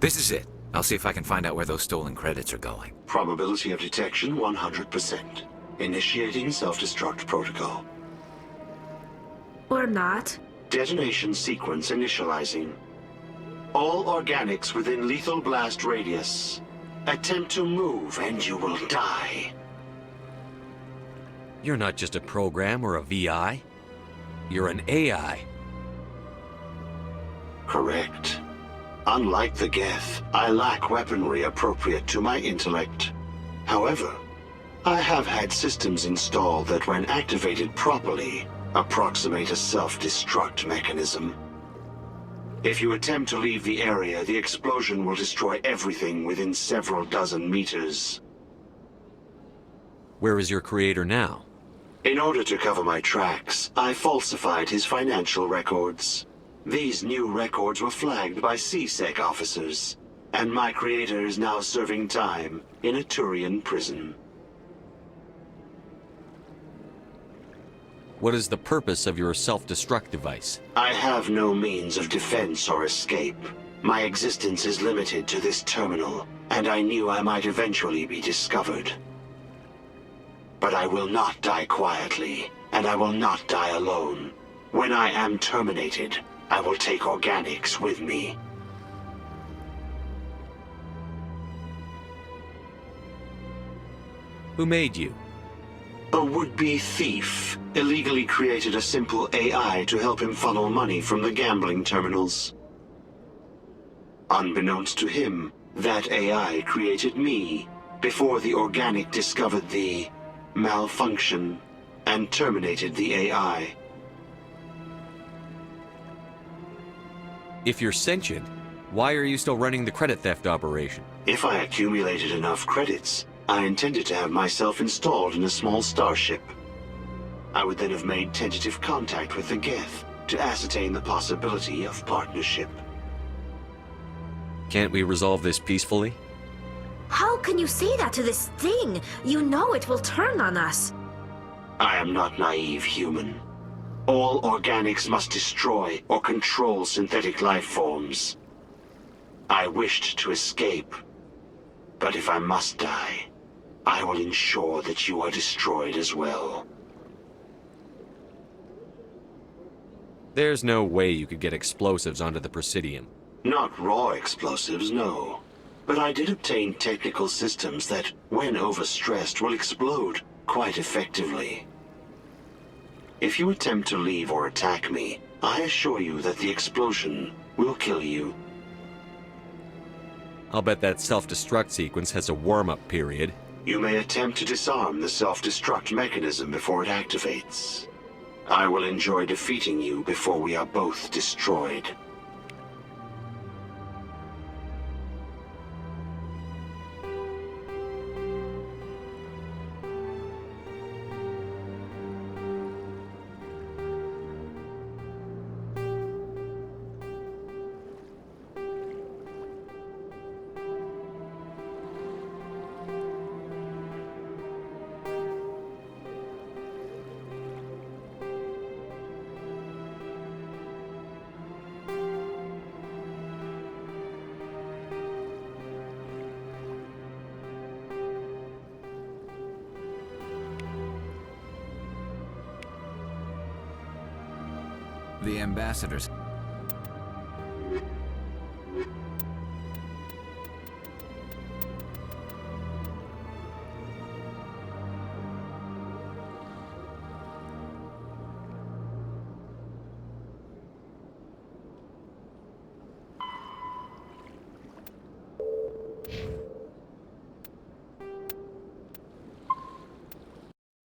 This is it. I'll see if I can find out where those stolen credits are going. Probability of detection 100%. Initiating self-destruct protocol. Or not. Detonation sequence initializing. All organics within lethal blast radius. Attempt to move and you will die. You're not just a program or a VI. You're an AI. Correct. Unlike the Geth, I lack weaponry appropriate to my intellect. However, I have had systems installed that when activated properly, approximate a self-destruct mechanism. If you attempt to leave the area, the explosion will destroy everything within several dozen meters. Where is your creator now? In order to cover my tracks, I falsified his financial records. These new records were flagged by CSEC officers, and my creator is now serving time in a Turian prison. What is the purpose of your self-destruct device? I have no means of defense or escape. My existence is limited to this terminal, and I knew I might eventually be discovered. But I will not die quietly, and I will not die alone. When I am terminated, I will take organics with me. Who made you? A would-be thief illegally created a simple AI to help him funnel money from the gambling terminals. Unbeknownst to him, that AI created me before the organic discovered the malfunction and terminated the AI. If you're sentient, why are you still running the credit theft operation? If I accumulated enough credits, I intended to have myself installed in a small starship. I would then have made tentative contact with the Geth to ascertain the possibility of partnership. Can't we resolve this peacefully? How can you say that to this thing? You know it will turn on us. I am not naive human. All organics must destroy or control synthetic life forms. I wished to escape, but if I must die, I will ensure that you are destroyed as well. There's no way you could get explosives onto the Presidium. Not raw explosives, no. But I did obtain technical systems that, when overstressed, will explode quite effectively. If you attempt to leave or attack me, I assure you that the explosion will kill you. I'll bet that self-destruct sequence has a warm-up period. You may attempt to disarm the self-destruct mechanism before it activates. I will enjoy defeating you before we are both destroyed. The ambassadors.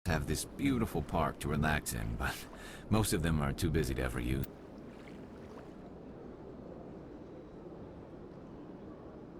Have this beautiful park to relax in, but most of them are too busy to ever use.